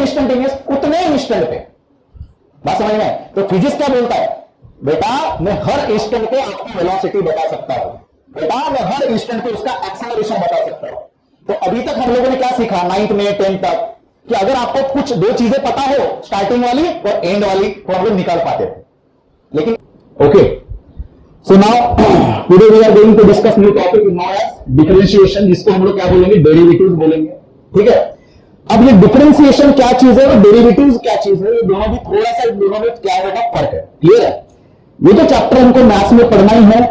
Instantaneous उतने instant पे, बात समझ में? तो फिजिक्स क्या बोलता है, बेटा मैं हर इंस्टेंट पे आपकी वेलोसिटी बता सकता हूं, बेटा मैं हर इंस्टेंट पे उसका एक्सेलरेशन बता सकता हूं। तो अभी तक हम लोगों ने क्या सीखा 9th में 10th तक, कि अगर आपको कुछ दो चीजें पता हो, स्टार्टिंग वाली और एंड वाली, तो हम लोग निकाल पाते थे। लेकिन okay, so now today we are going to discuss new topic now as differentiation, जिसको हम लोग क्या बोलेंगे, डेरिवेटिव्स बोलेंगे। ठीक है, अब ये डिफरेंशिएशन क्या चीज है और डेरिवेटिव्स क्या चीज है, ये दोनों भी थोड़ा सा दोनों में क्या है फर्क है। क्लियर है? ये तो चैप्टर हमको मैथ्स में पढ़ना ही है।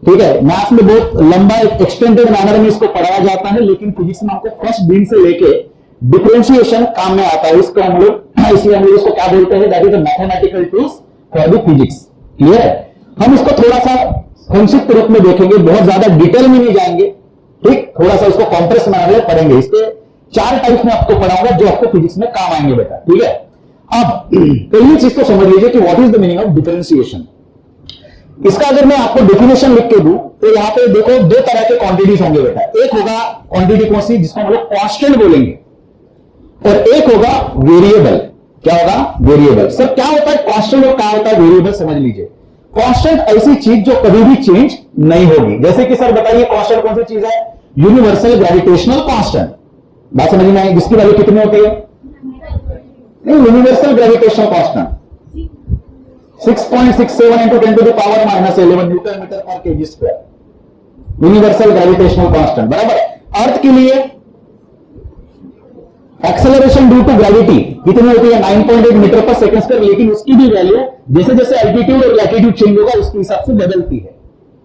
ठीक है, मैथ्स में बहुत लंबा एक्सटेंडेड मैनर में इसको पढ़ाया जाता है, लेकिन फिजिक्स में हमको फर्स्ट दिन से लेके डिफरेंशिएशन काम में आता है। इसको हम लोग इसलिए हम लोग इसको क्या बोलते हैं, that is a mathematical tools for the physics. Clear है? हम इसको थोड़ा सा संक्षिप्त रूप में देखेंगे, बहुत ज्यादा डिटेल में नहीं जाएंगे। ठीक, थोड़ा सा इसको कॉम्प्रेस मैनर में पढ़ेंगे। इसके 4 टाइप में आपको पढ़ाऊंगा जो आपको फिजिक्स में काम आएंगे बेटा। ठीक है, अब पहली चीज तो समझ लीजिए कि what is the meaning of differentiation. इसका अगर मैं आपको डेफिनेशन लिख के दूं तो यहां पे देखो दो तरह के क्वांटिटीज होंगे बेटा। एक होगा क्वांटिटी कौन सी, जिसको हम लोग कांस्टेंट बोलेंगे, और एक होगा वेरिएबल। क्या होगा? वेरिएबल। सर क्या होता है कांस्टेंट और क्या होता है वेरिएबल, समझ लीजिए। कांस्टेंट ऐसी चीज जो कभी भी चेंज नहीं होगी। जैसे कि सर बताइए कांस्टेंट कौन सी चीज है? Universal gravitational constant. बात समझ में आई? जिसकी वैल्यू कितनी होती है? नहीं, universal gravitational constant 6.67 into 10 to the power -11 newton metre पर KG square. Universal gravitational constant बराबर। अर्थ के लिए एक्सेलरेशन ड्यू टू ग्रेविटी कितनी होती है? 9.8 मीटर पर सेकंड स्क्वायर। लेकिन उसकी भी वैल्यू जैसे जैसे एल्टीट्यूड और लैटिट्यूड चेंज होगा उसके हिसाब से बदलती है।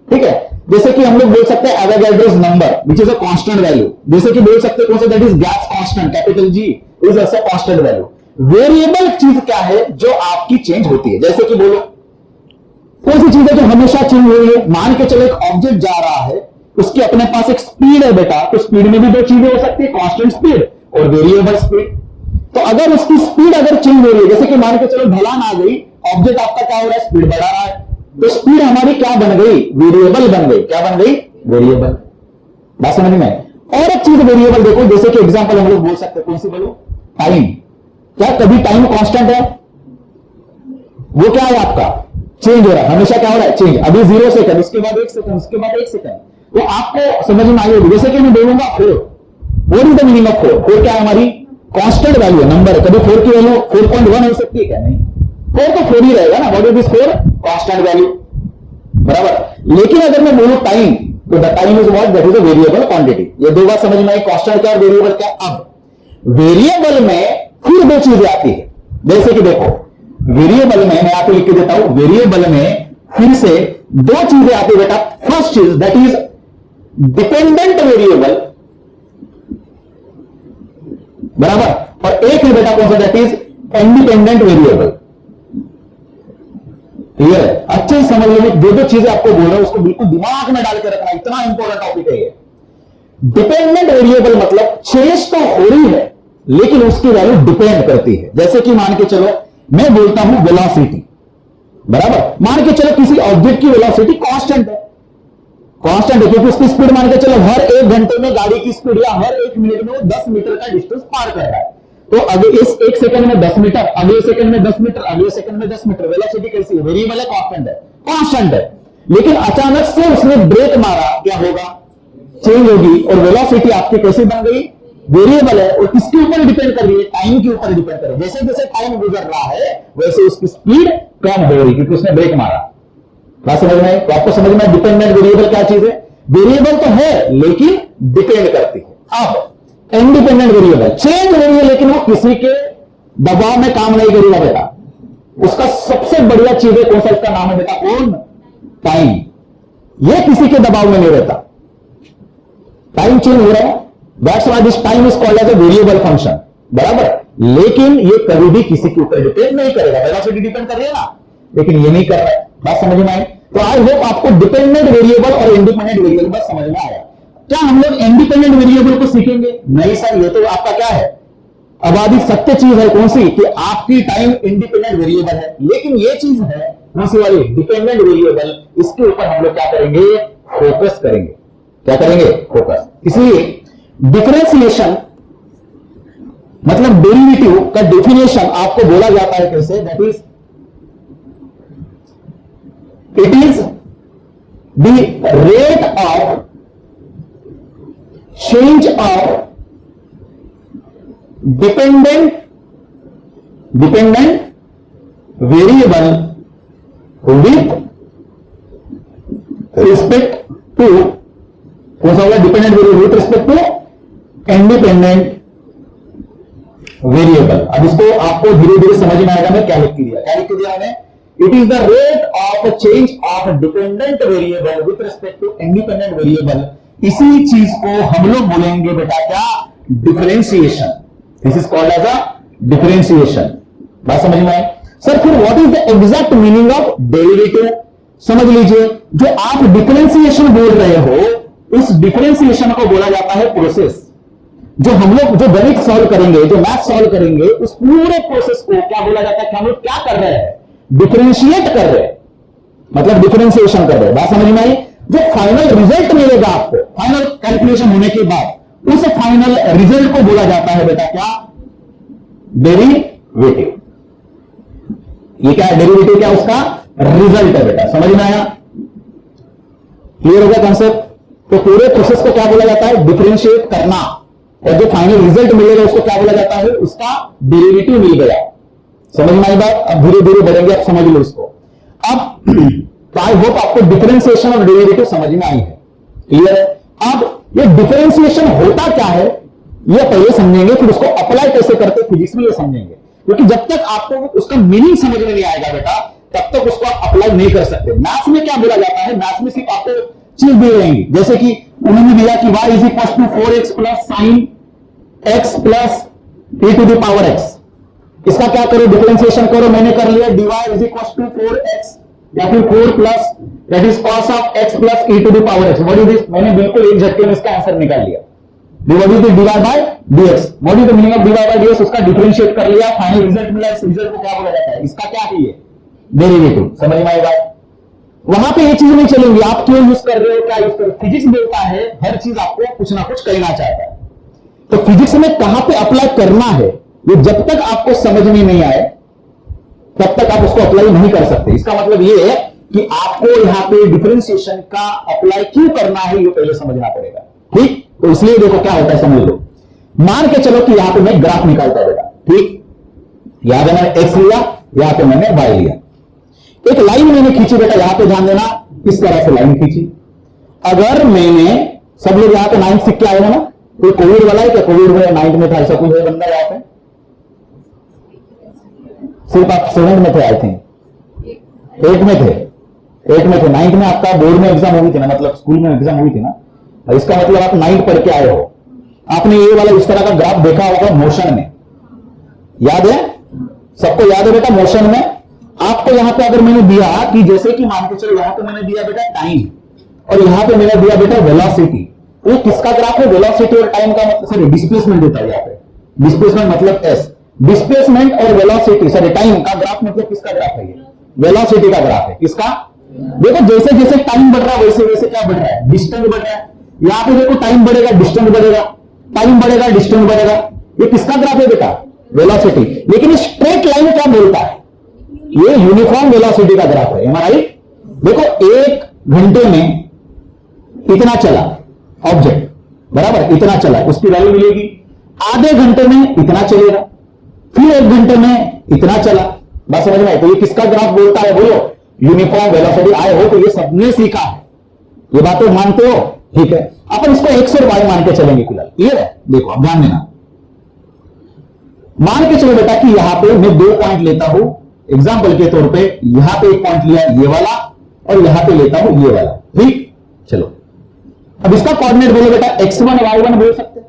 ठीक है, जैसे कि हम लोग बोल सकते हैं Avogadro's number which is a constant value. जैसे कि बोल सकते हैं कौन सा, that is gas constant, capital G is also constant value. Variable चीज क्या है? जो आपकी चेंज होती है। जैसे कि बोलो कौन सी चीज है जो हमेशा चेंज हो रही है? मान के चलो एक ऑब्जेक्ट जा रहा है, उसके अपने पास एक स्पीड है बेटा, तो स्पीड में भी दो चीजें हो सकती है, कांस्टेंट स्पीड और वेरिएबल स्पीड। तो अगर उसकी स्पीड अगर चेंज हो रही है, जैसे कि मान के चलो ढलान आ गई, ऑब्जेक्ट आपका क्या हो रहा है? स्पीड बढ़ा रहा है, तो स्पीड हमारी क्या बन गई? वेरिएबल बन गई। क्या बन गई? वेरिएबल। बात समझ में? और एक चीज वेरिएबल देखो, जैसे कि एग्जांपल हम लोग बोल सकते हैं, कौन सी बोलो? टाइम। क्या कभी टाइम कांस्टेंट है? वो क्या है आपका? चेंज हो रहा है, हमेशा क्या हो रहा है? चेंज। अभी 0 सेकंड, उसके बाद 1 सेकंड, उसके बाद 1 सेकंड। तो आपको समझ में आई होगी। जैसे कि मैं बोलूंगा 4, what is the meaning of 4? 4 क्या है? हमारी कांस्टेंट वैल्यू है, नंबर है। कभी 4 की वैल्यू 4.1 हो सकती है क्या? नहीं, 4 तो 4 ही रहेगा ना। What is this 4? Constant value बराबर। लेकिन अगर मैं बोलूं टाइम, तो the time is what? That is a variable quantity. ये दो बात समझ में आई, कांस्टेंट क्या और वेरिएबल क्या। अब वेरिएबल में फिर दो चीजें आती है। जैसे कि देखो वेरिएबल में, मैं आपको लिख के देता हूं, वेरिएबल में फिर से दो चीजें आती है बेटा। फर्स्ट चीज दैट इज डिपेंडेंट वेरिएबल बराबर, और एक है बेटा कौन सा? That is independent variable. Clear है? अच्छे से समझ लीजिए, जो जो चीजें आपको बोल रहा हूं उसको बिल्कुल दिमाग में डाल के रखना, इतना इंपॉर्टेंट टॉपिक है ये। डिपेंडेंट वेरिएबल मतलब चेंज तो हो रही है लेकिन उसकी वैल्यू डिपेंड करती है। जैसे कि मान के चलो मैं बोलता हूं वेलोसिटी बराबर, मान के चलो किसी ऑब्जेक्ट की वेलोसिटी कांस्टेंट है, कांस्टेंट है क्योंकि उसकी स्पीड मान के चलो हर 1 घंटे में गाड़ी की स्पीड या हर 1 मिनट में वो 10 मीटर का डिस्टेंस पार कर रहा है। तो अगर इस 1 सेकंड में 10 मीटर, अगले सेकंड में 10 मीटर, अगले सेकंड में 10 मीटर, वेलोसिटी कैसी है? वेरिएबल है, कांस्टेंट है, कांस्टेंट है। लेकिन अचानक से उसने ब्रेक मारा, क्या होगा? चेंज होगी। और वेलोसिटी आपकी कैसी बन गई? वेरिएबल है। और किसके ऊपर डिपेंड कर रही है? टाइम के ऊपर डिपेंड कर रही है। जैसे जैसे टाइम गुजर रहा है वैसे उसकी स्पीड कम हो रही क्योंकि उसने ब्रेक मारा। बात समझ में? तो आपको समझ में डिपेंडेंट वेरिएबल क्या चीज है? वेरिएबल तो है लेकिन डिपेंड करती है। अब इंडिपेंडेंट वेरिएबल चेंज हो रही है लेकिन वो किसी के दबाव में काम नहीं करेगा बेटा। उसका सबसे बढ़िया चीज है कौन सा? इसका नाम है बेटा कौन? टाइम। ये किसी के दबाव में नहीं रहता, टाइम चेंज हो रहा है, that's why this time is called as a variable function बराबर। लेकिन ये कभी भी किसी के ऊपर डिपेंड नहीं करेगा। वेलोसिटी डिपेंड कर रही है ना, लेकिन ये नहीं कर रहा है। बात समझ में आई? तो आई होप आपको डिपेंडेंट वेरिएबल और इंडिपेंडेंट वेरिएबल बस समझ में आया। क्या हम लोग इंडिपेंडेंट वेरिएबल को सीखेंगे? नहीं सर, ये तो आपका क्या है? अबाधित सत्य चीज है। कौन सी? कि आपकी टाइम इंडिपेंडेंट वेरिएबल है, लेकिन ये चीज है कौन सी वाली? Dependent variable. इसके ऊपर हम लोग क्या करेंगे? फोकस करेंगे। क्या करेंगे? फोकस। इसलिए डिफरेंशिएशन मतलब डेरिवेटिव का डेफिनेशन आपको बोला जाता है कैसे, that is it is the rate of change of dependent variable with respect to, कौन सा होगा, dependent variable with respect to independent variable. अब इसको आपको धीरे धीरे समझ में आएगा मैं क्या लिख के दिया, मैंने, it is the rate of change of dependent variable with respect to independent variable. इसी चीज को हम लोग बोलेंगे बेटा क्या, differentiation. This is called as a differentiation. बात समझ में आए सर? फिर what is the exact meaning of derivative? समझ लीजिए, जो आप डिफरेंशिएशन बोल रहे हो, इस डिफरेंशिएशन को बोला जाता है प्रोसेस। जो हम लोग जो गणित सॉल्व करेंगे, जो मैथ सॉल्व करेंगे, उस पूरे प्रोसेस को क्या बोला जाता है कि हम लोग क्या कर रहे हैं, डिफरेंशिएट कर रहे हैं, मतलब डिफरेंशिएशन कर रहे हैं। बात समझ में आई? जो फाइनल रिजल्ट मिलेगा आपको फाइनल कैलकुलेशन होने के बाद, उस फाइनल रिजल्ट को बोला जाता है बेटा क्या, डेरिवेटिव। ये क्या है, डेरिवेटिव क्या, उसका रिजल्ट है बेटा। समझ में आया? क्लियर हो गया कॉन्सेप्ट? तो पूरे प्रोसेस को क्या बोला जाता है, डिफरेंशिएट करना, और जो फाइनल रिजल्ट मिलेगा उसको क्या बोला जाता है, उसका डेरिवेटिव मिल गया। समझ में आई बात? अब धीरे धीरे बढ़ेंगे, आप समझ लो इसको। अब आई होप आपको डिफरेंशिएशन और डेरिवेटिव समझ में आई है। क्लियर है? अब ये डिफरेंशिएशन होता क्या है ये पहले समझेंगे, फिर उसको अप्लाई कैसे करते फिजिक्स में ये समझेंगे। क्योंकि जब तक आपको उसका मीनिंग समझ में नहीं आएगा बेटा, तब तक उसको आप अप्लाई नहीं कर सकते। मैथ्स में क्या बोला जाता है, मैथ्स में सिर्फ आपको चीज दी रहेंगी, जैसे कि उन्होंने दिया कि y is equal to 4x plus sine x plus e to the power x। इसका क्या करो, डिफरेंशिएशन करो। मैंने कर लिया, dy is equal to 4x या फिर 4 plus that is cos of x plus e to the power x। What is this? मैंने बिल्कुल एक झटके में इसका आंसर निकाल लिया। What is the dy by dx? What is the meaning of dy by dx? उसका डिफरेंशिएट कर लिया, फाइनल रिजल्ट मिला। इस रिजल्ट को क्या बोला जाता है, इसका क्या है, ये डेरिवेटिव। समझ में आई बात? वहां पे ये चीज नहीं चलेंगी, आप क्यों यूज कर रहे हो, क्या यूज कर रहे हो। फिजिक्स बोलता है हर चीज आपको कुछ ना कुछ कहना चाहता है। तो फिजिक्स में कहां पे अप्लाई करना है, ये जब तक आपको समझ में नहीं आए तब तक आप उसको अप्लाई नहीं कर सकते। इसका मतलब ये है कि आपको यहां पे डिफरेंशिएशन का अप्लाई क्यों करना है, ये पहले समझना पड़ेगा। ठीक, तो इसलिए देखो क्या होता है, समझ लो। मान के चलो कि यहां पे मैं ग्राफ निकालता बेटा, ठीक, यहां पे मैंने एक्स लिया, यहां पे मैंने वाई लिया। एक लाइन मैंने खींची बेटा, यहां पे ध्यान देना, इस तरह से लाइन खींची। अगर मैंने, सब लोग यहां पे 9 सीख के आए हो ना, कोई कोविड वाला है क्या, कोविड में 9 में था, ऐसा कुछ है बंदा यहां पे? सिर्फ आप 7 में थे, आई थिंक 8 में थे, 8 में थे। 9 में आपका बोर्ड में एग्जाम हुई थी ना, मतलब स्कूल में एग्जाम हुई थी ना, इसका मतलब आप 9 पढ़ के आए हो। आपने ये वाला इस तरह का ग्राफ देखा होगा मोशन में, याद है? सबको याद है बेटा? मोशन में आपको यहां पे अगर मैंने दिया कि जैसे कि मान के चलो यहां पे मैंने दिया बेटा टाइम, और यहां पे मैंने दिया बेटा वेलोसिटी। ये किसका ग्राफ है, वेलोसिटी और टाइम का मतलब, सॉरी डिस्प्लेसमेंट देता है यहां पे, डिस्प्लेसमेंट मतलब एस, डिस्प्लेसमेंट और वेलोसिटी, सॉरी टाइम का ग्राफ मतलब किसका ग्राफ है, ये वेलोसिटी का ग्राफ है। किसका? देखो जैसे जैसे टाइम बढ़ रहा है वैसे वैसे क्या बढ़ रहा है, डिस्टेंस बढ़ रहा है। यहां पे देखो टाइम बढ़ेगा डिस्टेंस बढ़ेगा, टाइम बढ़ेगा डिस्टेंस बढ़ेगा। ये किसका ग्राफ है बेटा, वेलोसिटी। लेकिन स्ट्रेट लाइन क्या बोलता है, ये यूनिफॉर्म वेलोसिटी का ग्राफ है। हमारा देखो 1 घंटे में इतना चला ऑब्जेक्ट, बराबर, इतना चला, उसकी वैल्यू मिलेगी। आधे घंटे में इतना चलेगा, फिर 1 घंटे में इतना चला। बात समझ में आए? तो ये किसका ग्राफ बोलता है, बोलो, यूनिफॉर्म वेलोसिटी। आए हो तो ये सबने सीखा है, ये बातें मानते हो, ठीक है। अपन इसको एक्स और वाई मान के चलेंगे फिलहाल, क्लियर है? देखो अब ध्यान देना, मान के चलो बेटा कि यहां पे मैं 2 पॉइंट लेता हूं एग्जाम्पल के तौर पे। यहां पे एक पॉइंट लिया ये वाला, और यहां पे लेता हूं ये वाला, ठीक। चलो अब इसका कोऑर्डिनेट बोलो बेटा, x1 y1 बोल सकते,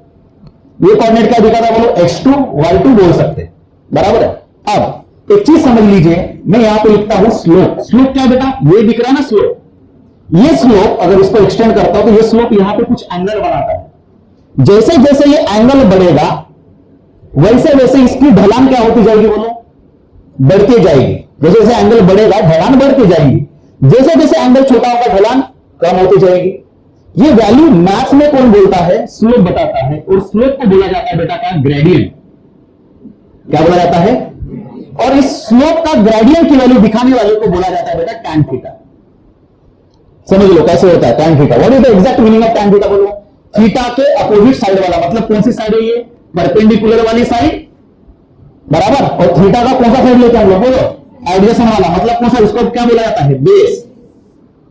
ये कोऑर्डिनेट क्या दिखा था, बोलो x2 y2 बोल सकते, बराबर है। अब एक चीज समझ लीजिए, मैं यहां पे लिखता हूं स्लोप। स्लोप क्या बेटा, ये दिख रहा है ना स्लोप, ये स्लोप अगर इसको एक्सटेंड करता हूं तो ये स्लोप यहां पे कुछ एंगल बनाता है। जैसे जैसे ये एंगल बढ़ेगा वैसे वैसे इसकी ढलान क्या होती जाएगी, बोलो, बढ़ती जाएगी। जैसे जैसे एंगल बढ़ेगा ढलान बढ़ती जाएगी, जैसे जैसे एंगल छोटा होगा ढलान कम होती जाएगी। ये वैल्यू मैथ्स में कौन बोलता है, स्लोप बताता है, और स्लोप को बोला जाता है बेटा क्या, ग्रेडियंट। क्या बोला जाता है? और इस स्लोप का ग्रेडियंट की वैल्यू दिखाने वाले को बोला जाता है बेटा tan थीटा। समझ लो कैसे होता है tan theta. What is the exact meaning of tan theta बोलो? थीटा के अपोजिट साइड वाला, मतलब कौन सी साइड है ये? परपेंडिकुलर वाली साइड, बराबर। और थीटा का कौन सा साइड लेते हैं हम लोग? बोलो एडजेसेंट वाला, मतलब कौन सा? इसको क्या बोला जाता है? बेस।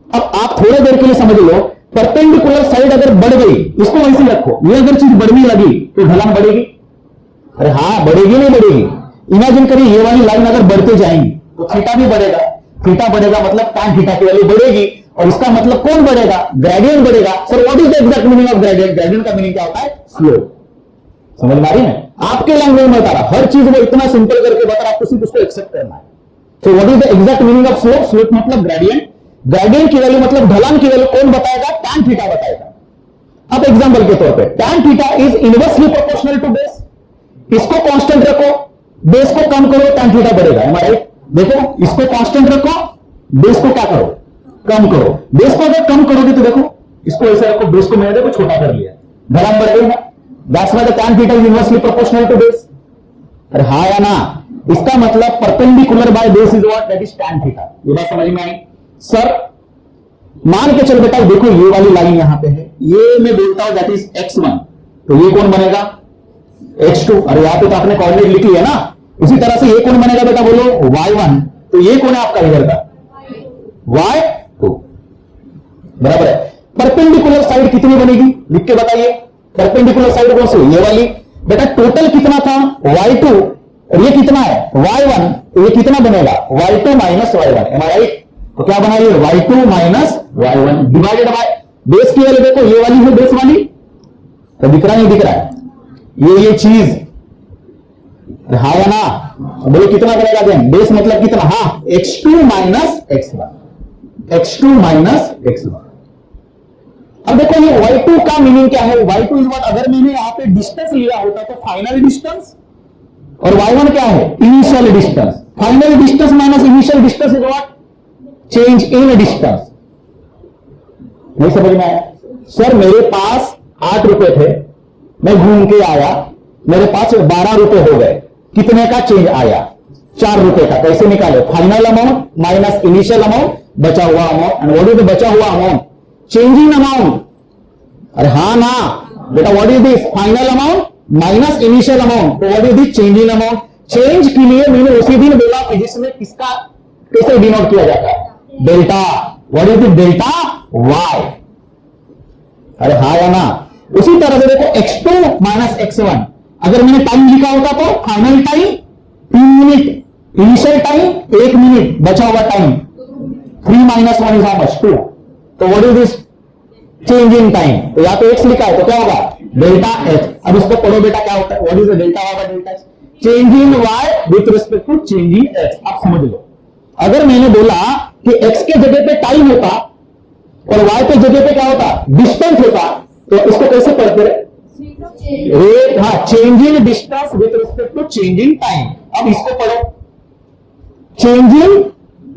अब आप थोड़ी देर के लिए समझ लो, परपेंडिकुलर साइड अगर बढ़ गई, इसको वैसे रखो, ये अगर चीज बढ़ने लगी तो ढलान बढ़ेगी? अरे हाँ बढ़ेगी, नहीं बढ़ेगी? इमेजिन करिए ये वाली लाइन अगर बढ़ते जाएंगी तो थीटा भी बढ़ेगा। थीटा बढ़ेगा मतलब tan थीटा की वैल्यू बढ़ेगी, और इसका मतलब कौन बढ़ेगा? ग्रेडियंट बढ़ेगा। Sir what is the exact meaning of gradient? Gradient का मीनिंग क्या होता है? स्लोप। समझ में आ रही है? आपके लैंग्वेज में बता रहा, हर चीज वो इतना सिंपल करके बता रहा, आपको सिर्फ उसको एक्सेप्ट करना है। तो what is the exact meaning of slope? Slope मतलब ग्रेडियंट, ग्रेडियंट की वैल्यू मतलब ढलान की वैल्यू कौन बताएगा? tan थीटा बताएगा। अब एग्जांपल के तौर पे tan theta is inversely proportional to base. इसको कांस्टेंट रखो, बेस को कम करो, tan थीटा बढ़ेगा। am I right? देखो इसको कांस्टेंट रखो, बेस को क्या करो? कम करो। बेस को अगर कम करोगे तो देखो इसको ऐसे रखो, बेस को मैंने देखो छोटा कर लिया, ढलान बढ़ गई ना। That's why the tan theta is inversely proportional to base. अरे हाँ या ना? इसका मतलब perpendicular by base is what? That is tan theta. ये बात समझ में आई? सर मान के चल बेटा, देखो ये वाली लाइन यहां पे है, ये मैं बोलता हूं दैट इज x1, तो ये कौन बनेगा? x2। अरे यहां पे तो आपने कोऑर्डिनेट लिख लिया ना। उसी तरह से ये कौन बनेगा बेटा? बोलो y1। तो ये कौन है आपका इधर का? y2, बराबर है। परपेंडिकुलर साइड कितनी बनेगी? लिख के बताइए। परपेंडिकुलर साइड कौन सी? ये वाली। बेटा टोटल कितना था? y2, और ये कितना है? y1। तो ये कितना बनेगा? y2 minus y1। एम आई राइट? तो क्या बना? ये y2 minus y1 divided by base की वैल्यू। देखो ये वाली है बेस वाली, तो दिख रहा है? नहीं दिख रहा है? ये चीज, हाँ या ना? बोलो कितना बनेगा देन? बेस मतलब कितना? हाँ x2 minus x1, x2 minus x1। अब देखो ये y2 का मीनिंग क्या है? y2 is what? अगर मैंने यहां पे डिस्टेंस लिया होता तो फाइनल डिस्टेंस, और y1 क्या है? Initial distance. Final distance minus initial distance is what? Change in distance. नहीं समझ में आया? सर मेरे पास 8 रुपए थे, मैं घूम के आया, मेरे पास 12 रुपए हो गए, कितने का चेंज आया? 4 रुपए का। कैसे निकाले? Final amount minus initial amount, बचा हुआ amount. And what is the बचा हुआ अमाउंट? Changing amount. अरे हाँ ना बेटा, what is this? Final amount minus initial amount. तो what is this? Changing amount. Change के लिए मैंने उसी दिन बोला फिजिक्स में किसका कैसे डिनोट किया जाता है? Delta. What is this? Delta y. अरे हाँ या ना? उसी तरह से देखो x2 माइनस x1, अगर मैंने टाइम लिखा होता तो final time 3 minute, initial time 1 minute, बचा हुआ time 3 minus 1 is how much? 2। तो what is this? Change in time. तो या तो x लिखा है तो क्या होगा? Delta h। अब इसको पढ़ो बेटा क्या होता है? What is the delta y by delta h? Change in y with respect to change in x। आप समझ लो, अगर मैंने बोला कि x के जगह पे टाइम होता और y के जगह पे क्या होता? डिस्टेंस होता, तो इसको कैसे पढ़ते रहे? रेट, हाँ, change in distance with respect to change in time. अब इसको पढ़ो, चेंज इन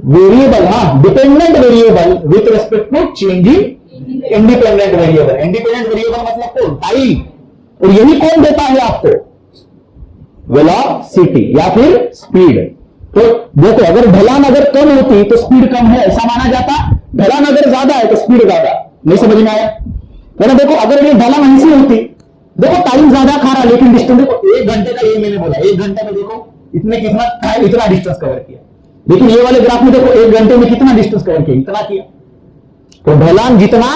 वेरिएबल, हाँ, dependent variable with respect to change in independent variable. Independent variable मतलब कौन? टाइम। और यही कौन देता है आपको? वेलोसिटी या फिर स्पीड। तो देखो अगर ढलान अगर कम होती तो स्पीड कम है ऐसा माना जाता, ढलान अगर ज्यादा है तो स्पीड ज्यादा। नहीं समझ में आया? मैंने देखो अगर ये ढलान ऐसी होती, देखो टाइम ज्यादा खा रहा लेकिन डिस्टेंस देखो 1 घंटे का, ये मैंने बोला 1 घंटे में देखो इतने कितना इतना डिस्टेंस कवर किया, लेकिन ये वाले ग्राफ में देखो 1 घंटे में कितना डिस्टेंस कवर किया? इतना किया। तो ढलान जितना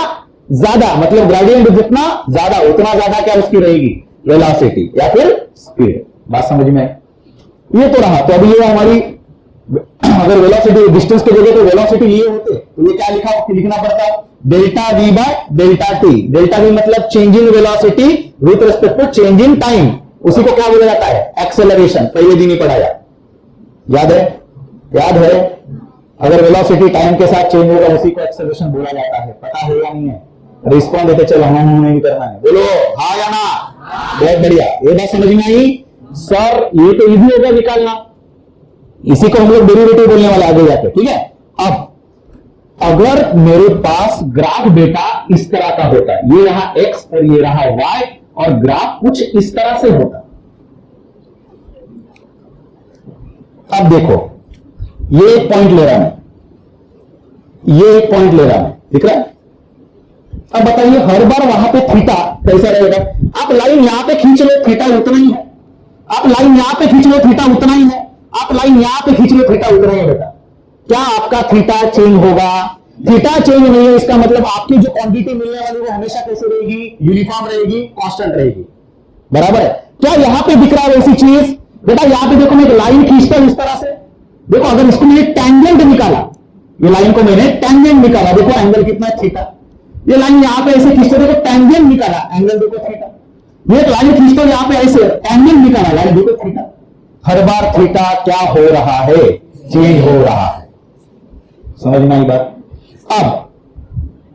ज्यादा मतलब ग्रेडियंट जितना ज्यादा उतना ज्यादा क्या उसकी रहेगी? वेलोसिटी या फिर स्पीड। बात समझ में है? ये तो रहा। तो अभी ये हमारी अगर वेलोसिटी डिस्टेंस के जगह पे वेलोसिटी लिए होते तो ये क्या लिखना पड़ता? Delta v by delta t. Delta v मतलब change in velocity with respect to change in time. उसी को क्या बोला जाता है? एक्सेलरेशन। पहले दिन ही पढ़ाया, याद है? याद है? अगर वेलोसिटी टाइम के साथ चेंज होगा उसी को एक्सेलरेशन बोला जाता है। पता है या नहीं है? रिस्पॉन्ड देते चलो, हम नहीं करना है, बोलो हाँ या ना? बहुत बढ़िया। ये बात समझ में आई? सर ये तो इजी होगा निकालना, इसी को हम लोग डेरिवेटिव बोलने वाले आगे जाके, ठीक है? अब अगर मेरे पास ग्राफ बेटा इस तरह का होता, ये रहा x और ये रहा y, और ग्राफ कुछ इस तरह से होता, अब देखो, ये एक पॉइंट ले रहा मैं, ये एक पॉइंट ले रहा मैं, दिख रहा है? अब बताइए हर बार वहां पे थीटा कैसा रहेगा? आप लाइन यहां पे खींच लो, थीटा उतना ही है। आप लाइन यहां पे खींच लो, थीटा उतना ही है। आप लाइन यहां पे खींच लो, थीटा उतना ही है बेटा। क्या आपका थीटा चेंज होगा? थीटा चेंज नहीं है, इसका मतलब आपकी जो क्वांटिटी मिलने वाली वो हमेशा कैसे रहेगी? यूनिफॉर्म रहेगी, कांस्टेंट रहेगी, बराबर है? क्या यहां पे दिख रहा है वैसी चीज? बेटा यहां पे देखो, मैं एक लाइन खींचता हूं इस तरह से, देखो अगर इसको मैंने टेंजेंट निकाला, ये लाइन को मैंने टेंजेंट निकाला, देखो एंगल कितना है? थीटा। ये लाइन यहां पे ऐसे खींचते, देखो टेंजेंट निकाला, एंगल देखो थीटा। ये एक लाइन खींचते हो यहां पे ऐसे, टेंजेंट निकाला, लाइन देखो थीटा। हर बार थीटा क्या हो रहा है? चेंज हो रहा है। समझ में आई बात? अब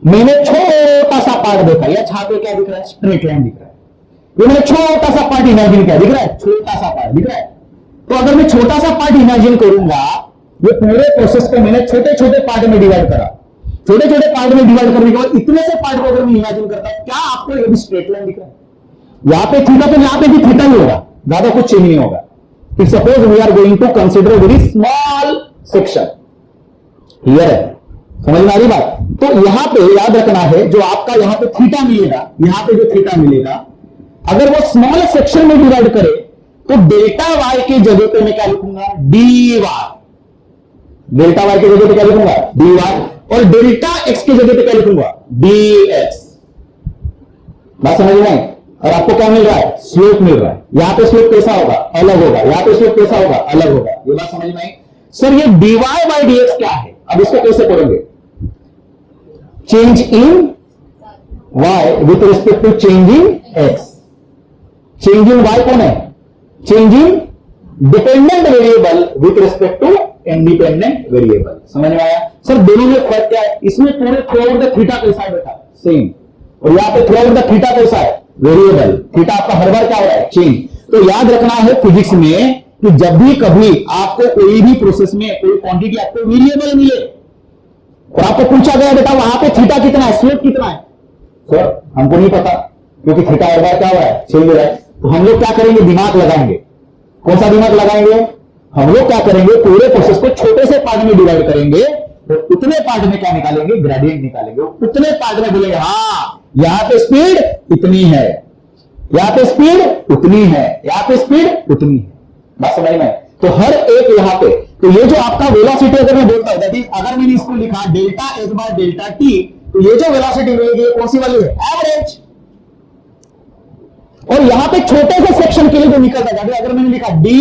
मैंने छोटा सा पार्ट देखा, या छाप पे क्या दिख रहा है? स्ट्रेट लाइन दिख रहा है। ये मैंने छोटा सा पार्ट इमेजिन किया, दिख रहा है? छोटा सा पार्ट दिख रहा है। तो अगर मैं छोटा सा पार्ट इमेजिन करूंगा, ये पूरे प्रोसेस को मैंने छोटे छोटे पार्ट में डिवाइड करा, छोटे छोटे पार्ट में डिवाइड करने के बाद इतने से पार्ट को अगर मैं इमेजिन करता हूं, क्या आपको ये भी स्ट्रेट लाइन दिख रहा है? यहां पे थीटा, तो यहां पे भी थीटा ही होगा, ज्यादा कुछ चेंज नहीं होगा। If suppose we are going to consider very small section, clear है? समझ में आ रही बात? तो यहां पे याद रखना है, जो आपका यहां पे थीटा मिलेगा, यहां पे जो थीटा मिलेगा, अगर वो स्मॉल सेक्शन में डिवाइड करे तो डेल्टा वाई की जगह पे मैं क्या लिखूंगा? D Y. डेल्टा वाई की जगह पे क्या लिखूंगा? D y. और डेल्टा एक्स की जगह पे क्या लिखूंगा? D x. बात समझ में? और आपको क्या मिल रहा है? स्लोप मिल रहा है। यहां पे स्लोप कैसा होगा? अलग होगा। यहां पे स्लोप कैसा होगा? अलग होगा। ये बात समझ में आई? सर ये dy बाई dx क्या है? अब इसको कैसे करेंगे? Change in y with respect to change in x। Change in y कौन है? Change in dependent variable with respect to independent variable. समझ में आया? सर दोनों में फर्क क्या है? इसमें पूरे थ्रू द थीटा कैसा है बेटा? सेम। और यहां पे थ्रू द थीटा कैसा है? वेरिएबल। थीटा आपका हर बार क्या हो रहा है? चेंज। तो याद रखना है फिजिक्स में कि जब भी कभी आपको कोई भी प्रोसेस में कोई क्वांटिटी आपको वेरिएबल मिले और आपको पूछा गया बेटा वहां पे थीटा कितना है, स्लोप कितना है, सर हमको नहीं पता क्योंकि थीटा हर बार क्या हो रहा है? चेंज हो रहा है। तो हम लोग क्या करेंगे? दिमाग लगाएंगे। कौन सा दिमाग लगाएंगे? हम लोग क्या करेंगे? पूरे प्रोसेस को छोटे से पार्ट में डिवाइड करेंगे, तो उतने पार्ट में क्या निकालेंगे? ग्रेडियंट निकालेंगे। उतने पार्ट में बोलेंगे हाँ यहां पे स्पीड इतनी है, यहां पे स्पीड उतनी है, यहां पे स्पीड उतनी है। बात समझ में? तो हर एक यहां पे, तो ये जो आपका वेलोसिटी अगर मैं बोलता हूं, दैट इज अगर मैंने इसको लिखा delta S by delta T, तो ये जो वेलोसिटी मिलेगी कौन सी वाली है? एवरेज। और यहां पे छोटे से सेक्शन के लिए जो निकलता है, अगर मैंने लिखा d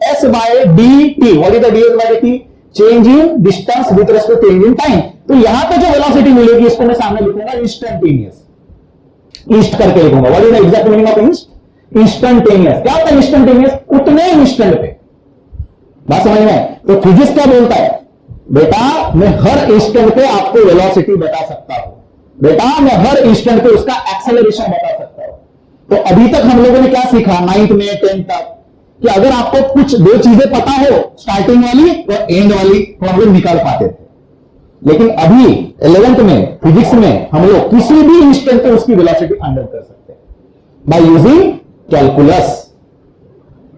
s by d t, what is the d s by t? Change in distance with respect to change in time. तो यहां पे जो वेलोसिटी मिलेगी इसको मैं सामने लिखूंगा इंस्टेंटेनियस, ईस्ट करके लिखूंगा। What is the exact meaning of east? Instantaneous. क्या होता है इंस्टेंटेनियस? उतने इंस्टेंट पे। बात समझ में? तो फिजिक्स क्या बोलता है? बेटा मैं हर इंस्टेंट पे आपको वेलोसिटी बता सकता हूं, बेटा मैं हर इंस्टेंट पे उसका एक्सेलरेशन बता सकता हूं। तो अभी तक हम लोगों ने क्या सीखा 9th में 10th तक, कि अगर आपको कुछ दो चीजें पता हो, स्टार्टिंग वाली और एंड वाली, तो हम लोग निकाल पाते थे। लेकिन अभी 11th में फिजिक्स में हम लोग किसी भी इंस्टेंट पे उसकी वेलोसिटी फाइंड आउट कर सकते हैं by using calculus.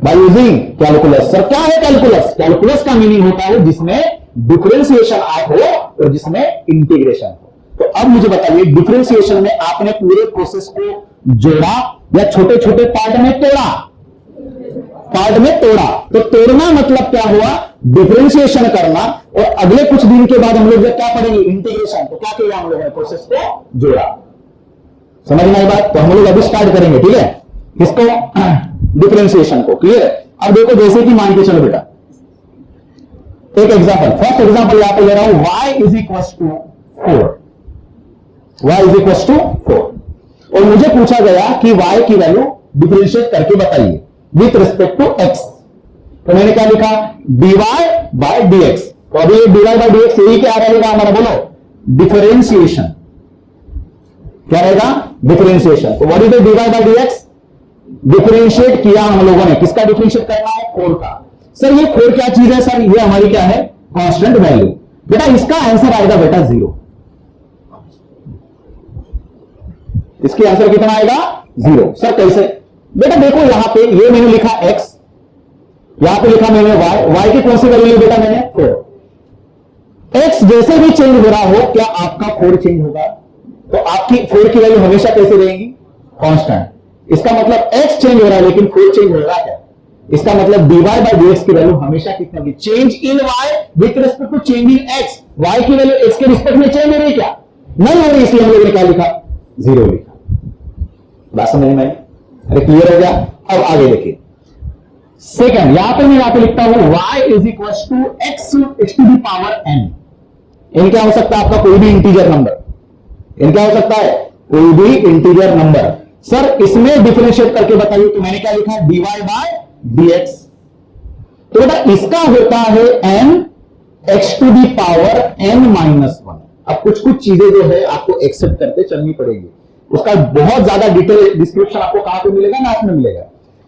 By using calculus. Sir क्या है कैलकुलस? कैलकुलस का मीनिंग होता है जिसमें डिफरेंशिएशन आप हो और जिसमें इंटीग्रेशन हो। तो अब मुझे बताइए डिफरेंशिएशन में आपने पूरे प्रोसेस को जोड़ा या छोटे छोटे पार्ट में तोड़ा? पार्ट में तोड़ा। तो तोड़ना मतलब क्या हुआ? डिफरेंशिएशन करना। और अगले कुछ दिन के बाद हम लोग जब क्या पढ़ेंगे? इंटीग्रेशन। तो क्या किया हम लोगों ने? प्रोसेस को जोड़ा। समझ में आई बात? तो हम लोग अभी स्टार्ट करेंगे, ठीक है, इसको डिफरेंशिएशन को। क्लियर है? अब देखो जैसे कि मान के चलो बेटा एक एग्जांपल, फर्स्ट एग्जांपल यहां पे ले रहा हूं, y is equal to 4। y is equal to 4 और मुझे पूछा गया कि y की वैल्यू डिफरेंशिएट करके बताइए विथ रिस्पेक्ट टू x। तो मैंने क्या लिखा? dy by dx। तो अभी dy बाय dx यही क्या रहेगा हमारा? बोलो डिफरेंशिएशन। क्या रहेगा? डिफरेंशिएशन। तो what is the dy by dx? Differentiate किया हम लोगों ने। किसका डिफरेंशिएट करना है? 4 का। सर ये 4 क्या चीज है? सर ये हमारी क्या है? Constant value. बेटा इसका आंसर आएगा बेटा 0। इसके आंसर कितना आएगा? 0। सर कैसे? बेटा देखो यहां पे ये मैंने लिखा x यहां पे लिखा मैंने y की कौन सी वैल्यू ली बेटा मैंने 4। x जैसे भी चेंज हो रहा हो, क्या आपका 4 चेंज होगा? तो आपकी 4 की वैल्यू हमेशा कैसे रहेगी? कांस्टेंट। इसका मतलब x चेंज हो रहा है लेकिन 4 चेंज हो रहा है क्या? इसका मतलब dy बाय dx की वैल्यू हमेशा कितनी होगी? Change in y with respect to change in x। y की वैल्यू x के रिस्पेक्ट में चेंज हो रही है क्या? नहीं हो रही, इसलिए हम लोगों ने क्या लिखा? 0 लिखा। बात समझ में आई? अरे क्लियर हो गया? अब आगे देखिए सेकंड, यहां पर मैं यहां पे लिखता हूं y is equal to x to the power n। इन क्या हो सकता है? आपका कोई भी इंटीजर नंबर। इन क्या हो सकता है? कोई भी इंटीजर नंबर। सर इसमें डिफरेंशिएट करके बताइए, तो मैंने क्या लिखा? dy by dx। तो बेटा इसका होता है n x to the power n minus 1। अब कुछ कुछ चीजें जो है आपको एक्सेप्ट करते चलनी पड़ेगी, उसका बहुत ज्यादा डिटेल डिस्क्रिप्शन आपको कहां पे मिलेगा? मैथ में मिलेगा।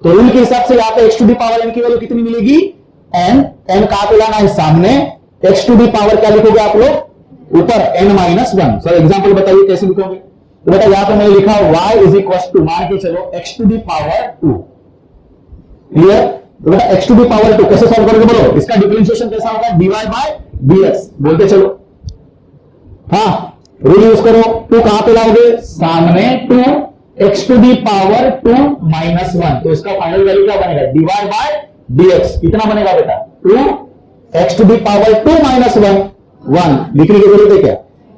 तो रूल के हिसाब से यहां पे x to the power n की वैल्यू कितनी मिलेगी? n। n कहां पे लाना है? सामने। x टू दी पावर क्या लिखोगे आप लोग? ऊपर n माइनस 1। सर एग्जांपल बताइए कैसे लिखोगे? तो बेटा यहां पे मैंने लिखा y इज इक्वल टू, मान के चलो x to the power 2। Clear? तो बेटा x टू दी पावर 2 कैसे सॉल्व करोगे बोलो? इसका डिफरेंशिएशन कैसा होगा? dy by dx। बोलते चलो। हाँ, रूल यूज करो। 2 कहां पे लाओगे? सामने। 2 x to the power 2 minus 1। तो इसका फाइनल वैल्यू क्या बनेगा? dy by dx। कितना बनेगा बेटा? 2 x to the power 2 minus 1 लिखने की जरूरत है क्या?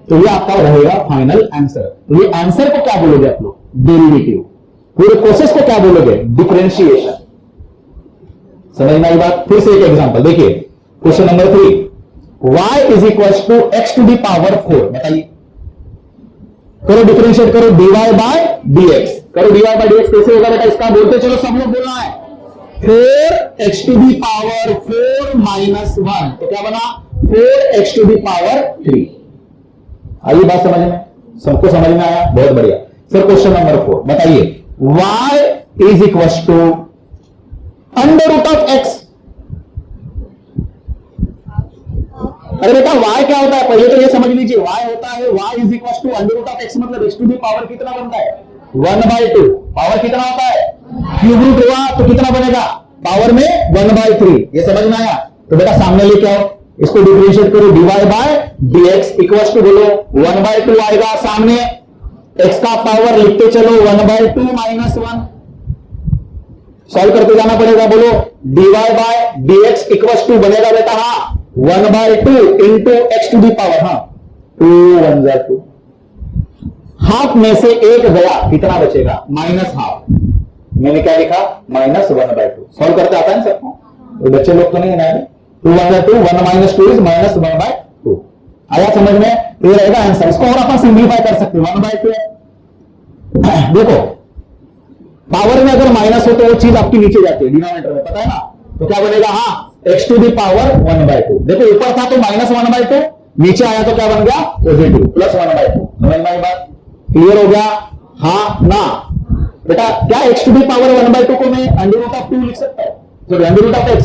तो ये आपका रहेगा फाइनल आंसर। तो ये आंसर को क्या बोलोगे आप लोग? डेरिवेटिव। पूरे प्रोसेस को क्या बोलोगे? डिफरेंशिएशन। समझ में आई बात? फिर से एक एग्जांपल देखिए, question number 3, y is equal to x to the power 4। बताइए, करो डिफरेंशिएट करो, dy बाय dx करो। dy बाय dx कैसे होगा बेटा? इसका बोलते चलो, सब लोग बोलना है। 4x to the power 4 minus 1। तो क्या बना? 4x to the power 3। आइए बात समझ में? सबको समझ में आया? बहुत बढ़िया। सर क्वेश्चन नंबर 4 बताइए, y is equal to under root of x। अरे बेटा y क्या होता है? पहले तो ये समझ लीजिए, y होता है y is equal to under root of x, मतलब x टू दी पावर कितना बनता है? 1/2। पावर कितना होता है? क्यूब रूट हुआ तो कितना बनेगा? पावर में 1/3। ये समझ में आया? तो बेटा सामने लेके आओ, इसको डिफरेंशिएट करो, dy by dx equal to बोलो 1/2 आएगा सामने। x का पावर लिखते चलो 1/2 माइनस 1। सॉल्व करते जाना पड़ेगा। बोलो dy by dx equal to बनेगा बेटा, हाँ 1/2 into x to the power, हाँ 2 1 2। हाफ में से एक गया, कितना बचेगा? Minus half. मैंने क्या लिखा? माइनस 1/2। सॉल्व करते आता है सबको? तो बच्चे लोग तो नहीं है। 2 1 2, 1 माइनस 2 इज माइनस 1/2। आया समझ में? ये रहेगा आंसर। इसको और अपन सिंप्लीफाई कर सकते हैं। 1/2 देखो, पावर में अगर माइनस हो तो वो चीज आपकी नीचे जाती है डिनोमिनेटर में, पता है ना? तो क्या बनेगा? हाँ x टू दी पावर 1/2। देखो ऊपर था तो माइनस 1/2, नीचे आया तो क्या बन गया? Positive plus 1/2। समझ में आई बात? क्लियर हो गया? हाँ ना बेटा? क्या x टू दी पावर 1/2 को मैं अंडर रूट ऑफ 2 लिख सकता हूं? तो अंडर रूट ऑफ x,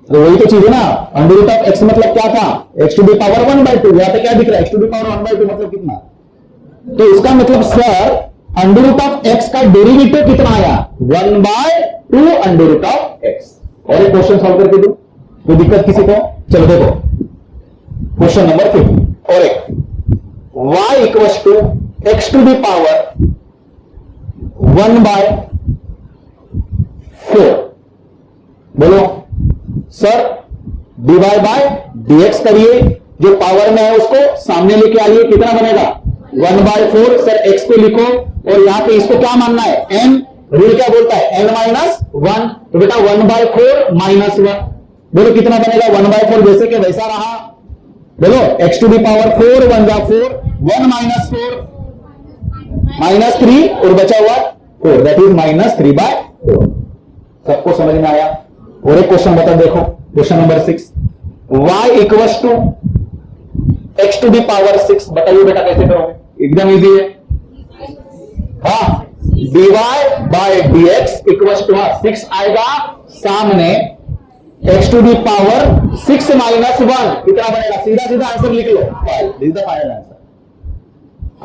तो वही तो चीज है ना। अंडर रूट ऑफ x मतलब क्या था? x to the power 1/2। यहां पे क्या दिख रहा है? x टू दी पावर 1/2 मतलब कितना? तो इसका मतलब sir under root of x का डेरिवेटिव कितना आया? 1/2 अंडर रूट ऑफ x। और एक क्वेश्चन सॉल्व करके दो, कोई दिक्कत किसी को? चलो देखो क्वेश्चन नंबर 5 और एक, y equal to x to the power 1/4। बोलो सर dy बाय dx करिए, जो पावर में है उसको सामने लेके आइए, कितना बनेगा? 1/4। सर x को लिखो और यहां पे इसको क्या मानना है? n। रूल क्या बोलता है? n minus 1। तो बेटा 1/4 माइनस 1, बोलो कितना बनेगा? 1/4 जैसे कि वैसा रहा। बोलो x टू दी पावर 4 1 जा 4, 1 माइनस 4 माइनस 3 और बचा हुआ 4, दैट इज माइनस 3/4। सबको समझ में आया? और एक क्वेश्चन बता देखो, question number 6, y equal to x to the power 6। बताइए बेटा कैसे करोगे? एकदम इजी है। हाँ dy by dx equal to 6 आएगा सामने, x to the power 6 minus 1 कितना बनेगा? सीधा सीधा आंसर लिख लो, this the final answer.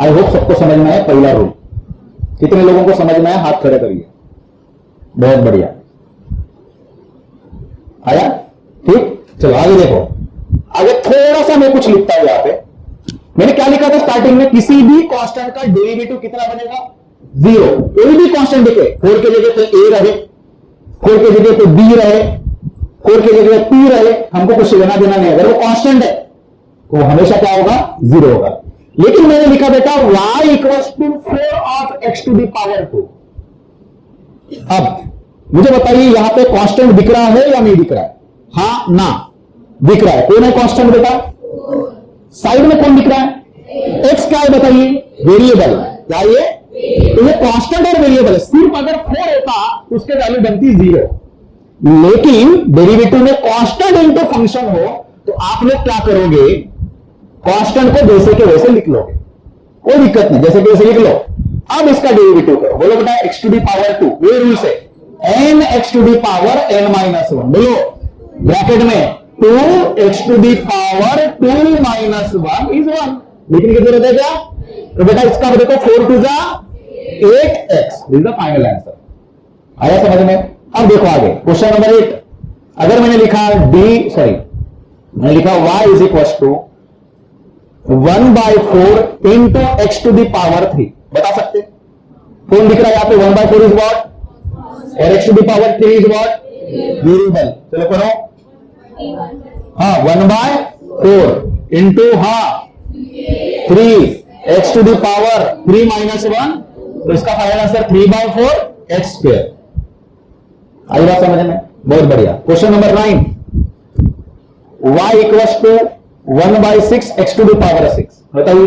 I hope सबको समझ में आया पहला रूल। कितने लोगों को समझ में आया? हाथ खड़े करिए। बहुत बढ़िया। आया? ठीक, चलो आगे देखो। आगे थोड़ा सा मैं कुछ लिखता हूं यहां पे। मैंने क्या लिखा था स्टार्टिंग में? किसी भी कांस्टेंट का डेरिवेटिव कितना बनेगा? 0। कोई भी कांस्टेंट दिखे, 4 की जगह पे a रहे, 4 की जगह पे b रहे, 4 की जगह पे p रहे, हमको कुछ लेना देना नहीं। अगर वो कांस्टेंट है तो हमेशा क्या होगा? 0 होगा। लेकिन मैंने लिखा बेटा y equals to 4 of x to the power 2। अब मुझे बताइए यहां पे कांस्टेंट दिख रहा है या नहीं दिख रहा है? हां ना, दिख रहा है। कौन है कांस्टेंट बेटा? साइड में कौन दिख रहा है? x क्या है बताइए? वेरिएबल। क्या ये? तो ये कांस्टेंट और वेरिएबल है। सिर्फ अगर 4 होता तो उसके वैल्यू बनती 0। लेकिन डेरिवेटिव में कांस्टेंट इनटू फंक्शन हो तो आप लोग क्या करोगे? कांस्टेंट को जैसे के वैसे लिख लोगे, कोई दिक्कत नहीं, जैसे कि वैसे लिख लो। अब इसका डेरिवेटिव करो, बोलो बेटा x टू दी पावर 2, ये रूल से n x to the power n minus 1, बोलो ब्रैकेट में 2x to the power 2 minus 1 is 1। लिखने की जरूरत है क्या? तो बेटा इसका देखो 4 टू जा 8x, this is the final answer. आया समझ में? अब देखो आगे क्वेश्चन नंबर 8। अगर मैंने लिखा मैंने लिखा y is equal to 1/4 into x to the power 3, बता सकते? कौन दिख रहा है यहां पे? 1/4 इज व्हाट और x to the power 3 is what? Variable. चलो करो। हाँ 1/4 into 3 x to the power 3 minus 1, तो इसका फाइनल आंसर 3/4 x स्क्वायर। आई बात समझ में? बहुत बढ़िया। Question number 9, y equals to 1/6 x to the power 6, बताइए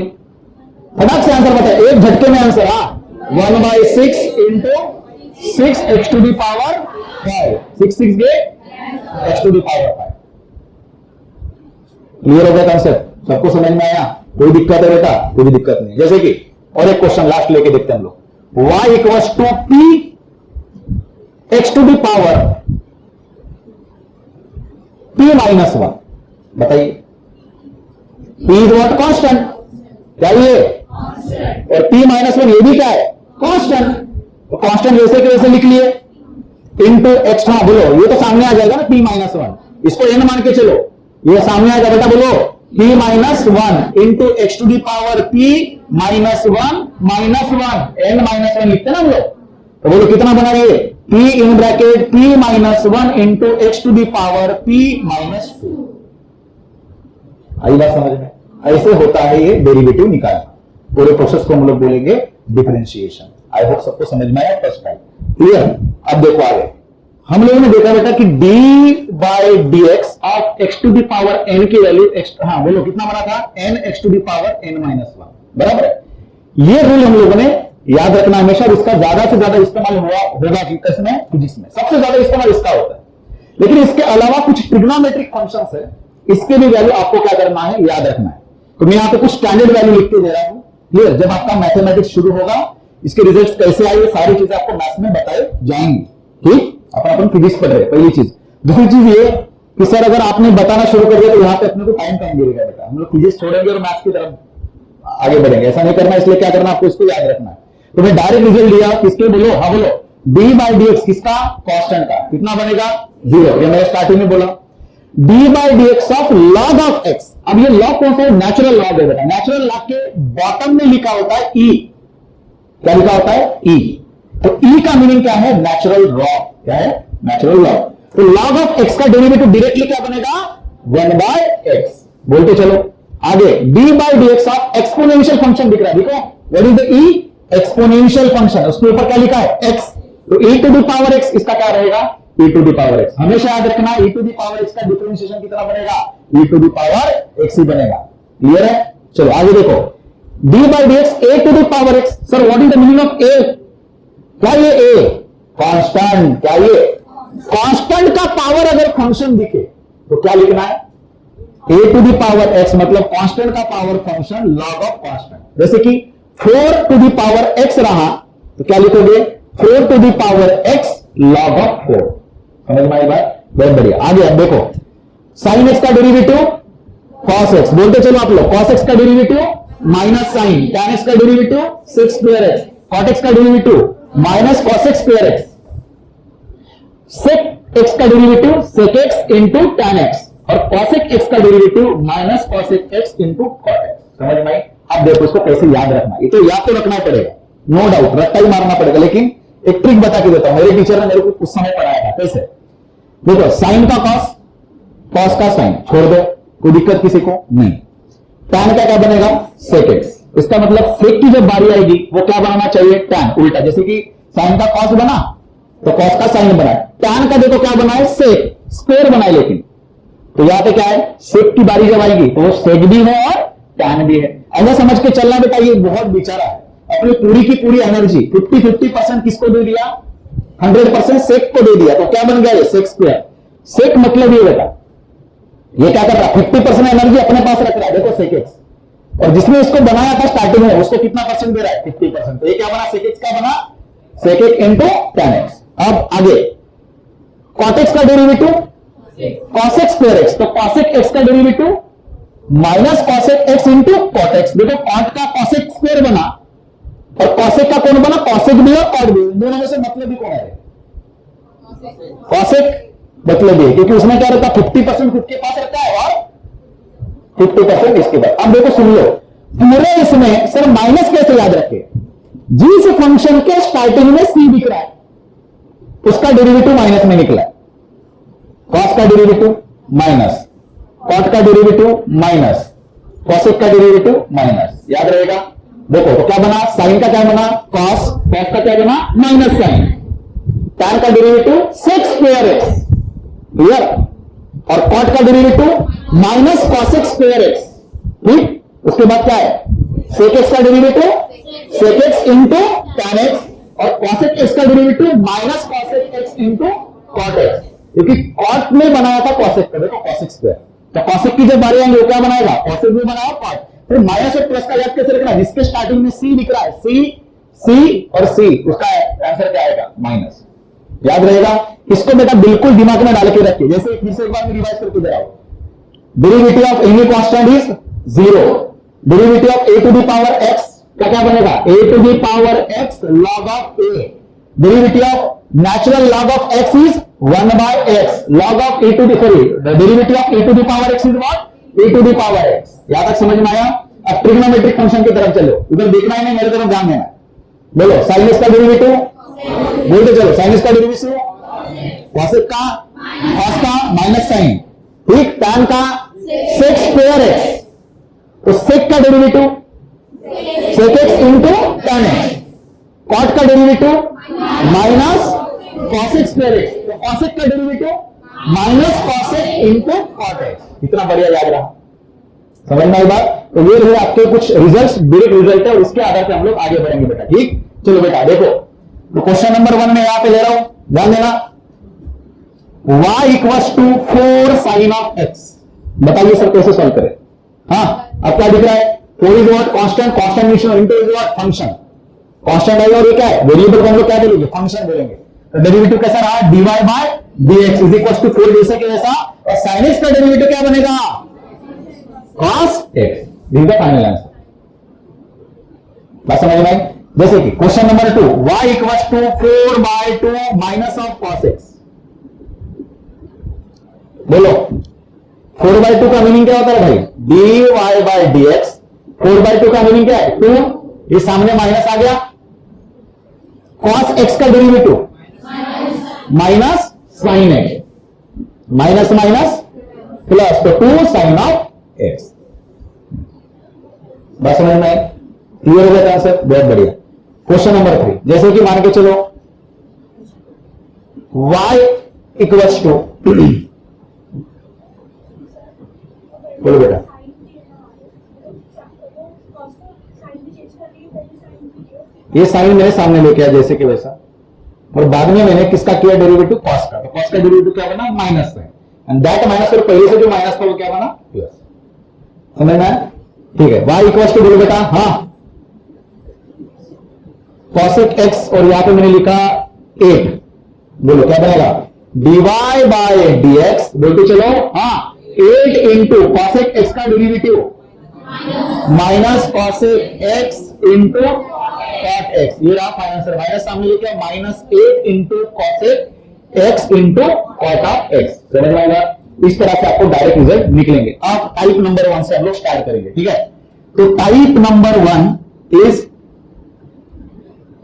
फटाक से आंसर बताइए, एक झटके में answer. 1/6 into 6 x to the power 5, 6 6 गे x to the power 5। Clear हो गया कॉन्सेप्ट? सबको समझ में आया? कोई दिक्कत है बेटा? कोई दिक्कत नहीं। जैसे कि और एक क्वेश्चन लास्ट लेके देखते हैं हम लोग। y equals to p x to the power p minus 1, बताइए। p is what? कांस्टेंट। क्या ये? और p माइनस 1 ये भी क्या है? कांस्टेंट। तो कांस्टेंट वैसे के वैसे लिख लिए इंटू एक्स। हाँ बोलो, ये तो सामने आ जाएगा ना p माइनस 1, इसको n मान के चलो, ये सामने आ जाएगा बेटा। बोलो p minus 1 into x to the power p minus 1 minus 1 n minus 1 लिखते ना हम लोग। तो बोलो कितना बना ये? p in bracket p minus 1 into x to the power p minus 2। आई बात समझ में? ऐसे होता है ये डेरिवेटिव निकालना। पूरे प्रोसेस को हम लोग बोलेंगे डिफरेंशिएशन। आई होप सबको समझ में आया फर्स्ट टाइम? क्लियर? अब देखो आगे हम लोगों ने देखा बेटा कि d/dx of x to the power n की वैल्यू हाँ बोलो कितना बना था? n x to the power n minus 1, बराबर है। ये रूल हम लोगों ने याद रखना हमेशा। इसका ज्यादा से ज्यादा इस्तेमाल होगा किसमें? फिजिक्स में सबसे ज्यादा इस्तेमाल इसका होता है। लेकिन इसके अलावा कुछ ट्रिग्नोमेट्रिक फंक्शंस है, इसके भी वैल्यू आपको क्या करना है? याद रखना है। तो मैं यहां पे कुछ स्टैंडर्ड वैल्यू लिख के दे रहा हूं। क्लियर? जब आपका मैथमेटिक्स शुरू होगा, इसके रिजल्ट्स कैसे आए, सारी चीजें आपको मैथ्स में बताए जाएंगी। ठीक? अपन फिजिक्स पढ़ रहे हैं, पहली चीज। दूसरी चीज ये कि सर अगर आपने बताना शुरू कर दिया तो यहां पे अपने को टाइम गिरेगा बेटा। हम लोग फिजिक्स छोड़ेंगे और मैथ्स की तरफ आगे बढ़ेंगे, ऐसा नहीं करना। इसलिए क्या करना आपको? इसको याद रखना है। तो मैं डायरेक्ट रिजल्ट दिया किसके? बोलो हाँ बोलो d/dx किसका? कांस्टेंट का। कितना बनेगा? 0। ये मैंने स्टार्टिंग में बोला d/dx of log of x। अब ये लॉग कौन सा है? नेचुरल लॉग है बेटा। नेचुरल लॉग के बॉटम में लिखा होता है e। क्या लिखा होता है? e। तो e का मीनिंग क्या है? Natural log. क्या है? Natural log. तो log ऑफ x का डेरिवेटिव डायरेक्टली क्या बनेगा? 1/x। बोलते चलो आगे। d/dx ऑफ एक्सपोनेंशियल फंक्शन दिख रहा है, देखो what is the e? Exponential function. उसके ऊपर क्या लिखा है? x। तो e to the power x, इसका क्या रहेगा? e to the power x। हमेशा याद रखना e to the power x का डिफरेंशिएशन कितना बनेगा? e to the power x ही बनेगा। क्लियर है? चलो आगे देखो d/dx a to the power x। Sir what is the meaning of a? क्या ये a? कांस्टेंट। क्या ये? कांस्टेंट का पावर अगर फंक्शन दिखे तो क्या लिखना है? a to the power x, मतलब कांस्टेंट का power function log of constant. जैसे कि 4 टू दी पावर x रहा तो क्या लिखोगे? 4 to the power x log of 4। समझ में आई बात? बहुत बढ़िया। आगे अब देखो साइन x का डेरिवेटिव cos x। बोलते चलो आप लोग। cos x का derivative minus sine, tan x का derivative 6 square x, cot x का derivative minus cos x square x। X का derivative sec x into tan x, और कॉसेक एक्स का derivative minus cosec x into cot x. समझ में आई? अब देखो इसको कैसे याद रखना, ये तो याद तो रखना पड़ेगा, नो डाउट, रट्टा ही मारना पड़ेगा, लेकिन एक ट्रिक बता के देता हूं, मेरे टीचर ने मेरे को कुछ समय पढ़ाया था। कैसे? देखो, साइन का कॉस, कॉस का साइन, छोड़ दो, कोई दिक्कत किसी को नहीं। tan का क्या बनेगा? Sec x. इसका मतलब सेक की जब बारी आएगी वो क्या बनाना चाहिए? tan, उल्टा। जैसे कि साइन का कॉस बना तो कॉस का साइन बना, tan का देखो क्या बना है? सेक, स्क्वायर बना है, लेकिन तो यहां पे क्या है? सेक की बारी जब आएगी तो वो सेक भी है और tan भी है। ऐसा समझ के चलना बेटा, ये बहुत बेचारा है, अपनी पूरी की पूरी एनर्जी 50-50% किसको दे दिया? 100% सेक को दे दिया, तो क्या बन गया ये? Sec square. सेक मतलब ये बेटा, ये क्या कर रहा है? 50% एनर्जी अपने पास रख रहा है, देखो सेक एक्स, और जिसने इसको बनाया था स्टार्टिंग में उसको कितना परसेंट दे रहा है? 50%। तो ये क्या बना? सेक एक्स का बना sec x into tan x. अब आगे कॉट एक्स का डेरिवेटिव कॉसेक स्क्वायर एक्स, तो कॉसेक एक्स का derivative minus cosec x into cot x. देखो कॉट का कॉसेक स्क्वायर बना और कॉसेक का कौन बना? कॉसेक भी और कॉट भी, दोनों में से मतलब भी कौन है? कॉसेक मतलब ये, क्योंकि उसमें क्या रहता है? 50% खुद के पास रहता है और 50% इसके पास। अब देखो सुन लो, पूरे इसमें सर माइनस कैसे याद रखे? जिस फंक्शन के स्टार्टिंग में सी दिख रहा है उसका डेरिवेटिव माइनस में निकला है, कॉस का डेरिवेटिव माइनस, कॉट का डेरिवेटिव माइनस, कॉसेक का डेरिवेटिव माइनस, याद रहेगा? देखो तो क्या बना? साइन का क्या बना? कॉस, कॉस का क्या बना? माइनस साइन, tan का derivative sec square x, clear, और कॉट का derivative minus cosec square x, ठीक। उसके बाद क्या है? सेक एक्स का derivative sec x into tan x, और कॉसेक एक्स का derivative minus cosec x into cot x, क्योंकि कॉट में बनाया था कॉसेक का, देखो कॉसेक स्क्वायर, तो कॉसेक की जब बारी आएंगे वो क्या बनाएगा? कॉसेक भी बनाया कॉट। फिर माइनस और प्लस का याद कैसे रखना? जिसके स्टार्टिंग में सी दिख रहा है, सी और सी, उसका आंसर क्या आएगा? माइनस। याद रहेगा? इसको बेटा बिल्कुल दिमाग में डाल के रखिए। जैसे फिर से एक बार मैं रिवाइज करके दे रहा हूं, derivative of any constant is 0, derivative of a to the power x का क्या बनेगा? A to the power x log of a, derivative of natural log of x is 1/x, log of a to the derivative of a to the power x is what? A to the power x. यहां तक समझ में आया? अब trigonometric function की तरफ चलो, उधर देखना ही नहीं, मेरे तरफ ध्यान देना। बोलो साइन एक्स का डेरिवेटिव, बोलते चलो, साइन एक्स का डेरिवेटिव कॉसेक का, कॉस का माइनस साइन, ठीक, tan का सेक स्क्वायर एक्स, तो सेक का derivative sec x into tan x, cot का derivative minus cosec square x, तो कॉसेक का derivative minus cosec into cot x. इतना बढ़िया याद रहा, समझ में आई बात? तो ये रहे आपके कुछ रिजल्ट्स, डायरेक्ट रिजल्ट है, और इसके आधार पे हम लोग आगे बढ़ेंगे बेटा, ठीक। चलो बेटा देखो, तो क्वेश्चन नंबर 1 में यहां पे ले रहा हूं, ध्यान देना, y equals to 4 sine of x। बताइए सर कैसे सॉल्व करें? हाँ, अब क्या दिख रहा है? 4 is what? Constant, constant into is what? Function, constant है, और ये क्या है? वेरिएबल को हम लोग क्या बोलेंगे? फंक्शन बोलेंगे। तो डेरिवेटिव कैसा रहा? dy by dx is equals to 4 जैसे कि वैसा, और साइन x का डेरिवेटिव क्या बनेगा? cos x। This is the final answer. बात समझ में आई? जैसे कि question number 2, y equals to 4/2 minus of cos x। बोलो 4/2 का मीनिंग क्या होता है भाई? dy by dx। 4/2 का मीनिंग क्या है? 2, ये सामने माइनस आ गया, cos x का derivative minus sine x, minus minus plus, तो 2 साइन ऑफ x। बात समझ में आई? क्लियर हो गया आंसर? बहुत बढ़िया। क्वेश्चन नंबर 3, जैसे कि मान के चलो y इक्वल्स टू, बोलो बेटा, ये साइन मैंने सामने लेके आया जैसे कि वैसा, और बाद में मैंने किसका किया? डेरिवेटिव कॉस का, तो कॉस का डेरिवेटिव क्या बना? माइनस है, एंड दैट माइनस, और पहले से जो माइनस था वो क्या बना? प्लस। समझ में आया? ठीक है, y इक्वल्स टू, बोलो बेटा, हाँ, कॉसेक x, और यहां पे मैंने लिखा 8, बोलो क्या बनेगा? dy बाय dx, बोलते चलो, हाँ, 8 इंटू कॉसेक x का derivative minus cosec x into cot x, ये रहा फाइनल आंसर। माइनस सामने लेके minus 8 into cosec x into cot of x. समझ में आएगा? इस तरह से आपको डायरेक्ट रिजल्ट निकलेंगे। अब टाइप नंबर 1 से हम लोग स्टार्ट करेंगे, ठीक है? तो type number 1 is